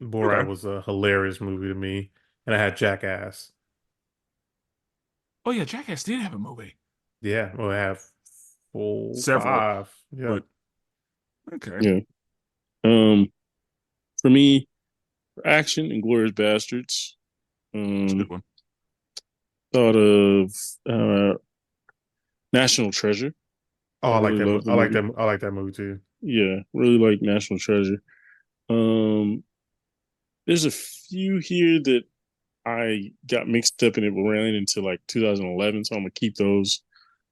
Borat Okay. was a hilarious movie to me, and I had Jackass. Oh yeah, Jackass did have a movie. Yeah, well, I have four, Several, five. Yeah. but okay, Yeah. Um, for me, for action, Inglorious Bastards. it's a Um, good one. thought of National Treasure. Oh, I I like really that. love the I like movie. that. I like that movie too. Yeah, really like National Treasure. Um, there's a few here that I got mixed up and it ran into like 2011, so I'm gonna keep those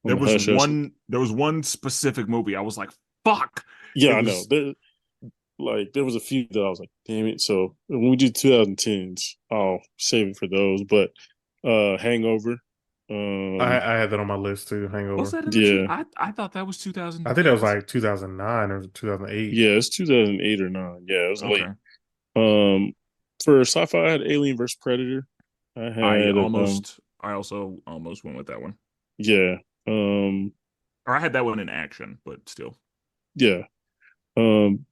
on the hush hush. There was one specific movie I was like, fuck. Yeah, It I know. was There was a few that I was like, damn it. So when we do 2010s, I'll save it for those. But Hangover, um, I had that on my list too. was Hangover. that in the two? yeah, I thought that was I think that was 2010s. like 2009 or 2008. yeah, it's 2008 or nine. Yeah, it was late. Okay. Um, for sci-fi, I had Alien versus Predator. I had I also almost went with that one. yeah, um, Or I had that one in action, but still. yeah. Um,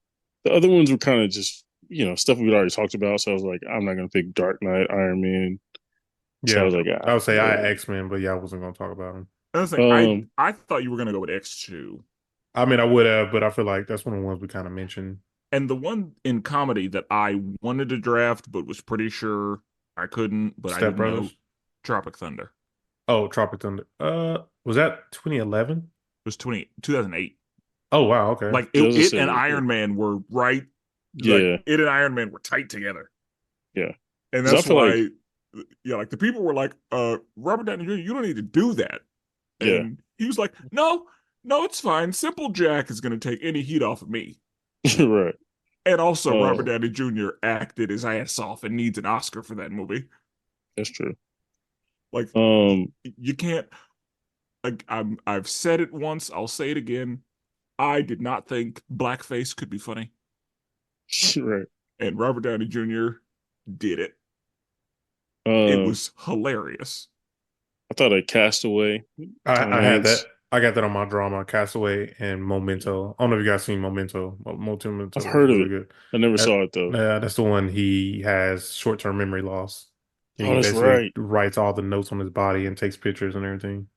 the other ones were kind of just stuff we'd already talked about. So I was like, I'm not gonna pick Dark Knight, Iron Man. So I Yeah, was like, I would say I had whatever. X-Men, but yeah, I wasn't gonna talk about them. Another thing, Um, I thought you were gonna go with X2. I mean, I would have, but I feel like that's one of the ones we kind of mentioned. And the one in comedy that I wanted to draft but was pretty sure I couldn't, but I Step didn't know, Brothers. Tropic Thunder. It Oh, Tropic Thunder. Was that 2011? was 2008. Oh wow, okay. Like yeah, as I it and said, Iron Man were right, like yeah, it and Iron Man were tight together. yeah. And Because I that's feel like, why yeah, like the people were like, Robert Downey Jr., you don't need to do that. yeah, And he was like, no, no, it's fine. Simple Jack is going to take any heat off of me. right. And also, Robert Um, Downey Jr. acted his ass off and needs an Oscar for that movie. that's true. Like, Um, you can't. Like, I've said it once. I'll say it again. I did not think blackface could be funny, right. and Robert Downey Jr. did it. It Um, was hilarious. I thought a Castaway, Tom I had that. Hanks. I got that on my drama, Castaway and Memento. I don't know if you guys seen Memento. I've Memento is heard of really it. good. I never That, saw it though. that's the one he has short-term memory loss. And Oh, he that's basically right. writes all the notes on his body and takes pictures and everything.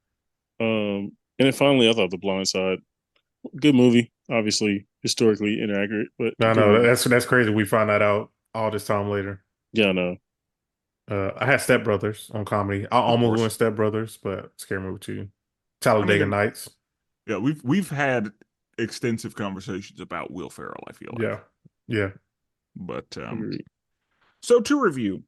And then finally, I thought The Blind Side, good movie. Obviously, historically inaccurate, but I good know movie. that's crazy. We find that out all this time later. Yeah, I know. I had Step Brothers on comedy. I Of almost course, went Step Brothers, but scary movie too. I mean, Talladega Nights. yeah, we've had extensive conversations about Will Ferrell, I feel like. Yeah. Yeah. But Agreed. so to review,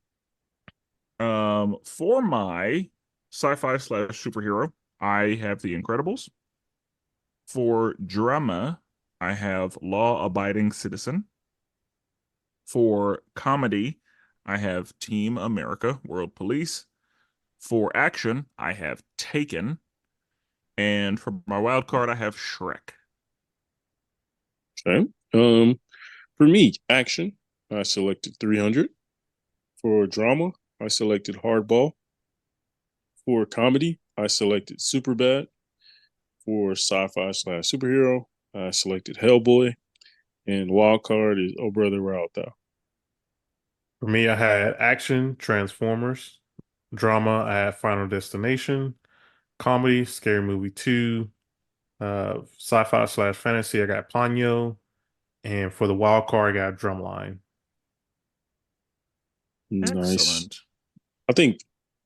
for my sci-fi slash superhero, I have The Incredibles. For drama, I have Law Abiding Citizen. For comedy, I have Team America, World Police. For action, I have Taken. And for my wild card, I have Shrek. Okay. For me, action, I selected 300. For drama, I selected Hardball. For comedy, I selected Superbad. For sci-fi slash superhero, I selected Hellboy. And wild card is Oh Brother Where Art Thou. For me, I had action, Transformers. Drama, I had Final Destination. Comedy, Scary Movie 2. Sci-fi slash fantasy, I got Ponyo. And for the wild card, I got Drumline. Nice. Excellent. I think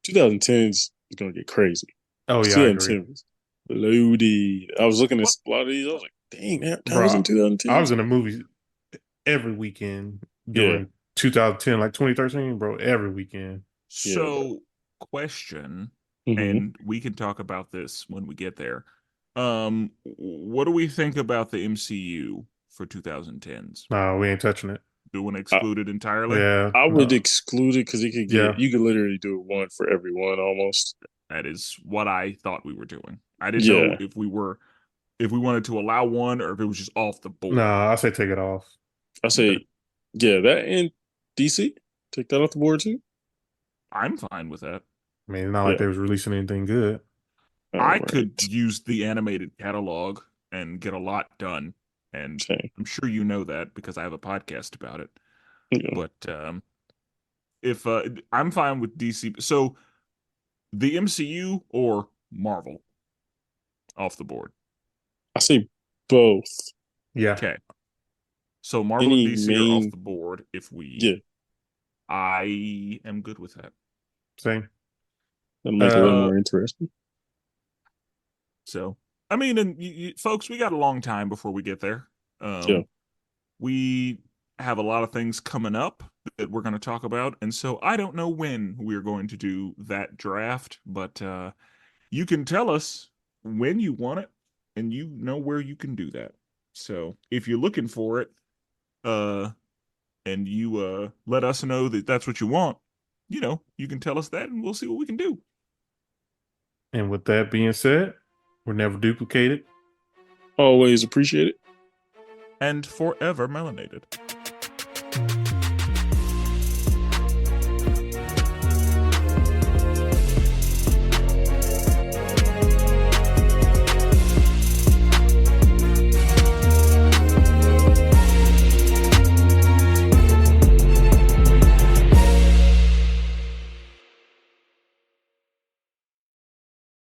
2010s is gonna get crazy. Oh yeah, I agree. 2010 was loaded. I was looking at Well, a lot of these. I was like, dang, that was in Bro, I 2010s. was in the movies every weekend Yeah, during 2010, like 2013, bro, every weekend. yeah. so question, Hmm. and we can talk about this when we get there. What do we think about the MCU for 2010s? No, we ain't touching it. Do we want to I, exclude it entirely? Yeah, I would no. exclude it because Yeah. you could literally do one for everyone almost. That is what I thought we were doing. I didn't know Yeah, if we wanted to allow one or if it was just off the No, board. I say take it off. I Okay. say, yeah, that and DC. Take that off the board too. I'm fine with that. I mean, it's not like Yeah. they was releasing anything good. All I could right. use the animated catalog and get a lot done. And Okay. I'm sure you know that because I have a podcast about it. Yeah. But if I'm fine with DC. So the MCU or Marvel off the board. I say both. Yeah, Okay. So Marvel and Any DC are off main, the board if we yeah, I am good with that. same. that'll make it a little Uh, more interesting. So, I mean, and folks, we got a long time before we get there. Yeah. We have a lot of things coming up that we're going to talk about, and so I don't know when we're going to do that draft, but you can tell us when you want it, and you know where you can do that. So, if you're looking for it, uh, and you let us know that that's what you want, you can tell us that, and we'll see what we can do. and with that being said, we're never duplicated. Always appreciate it. And forever melanated.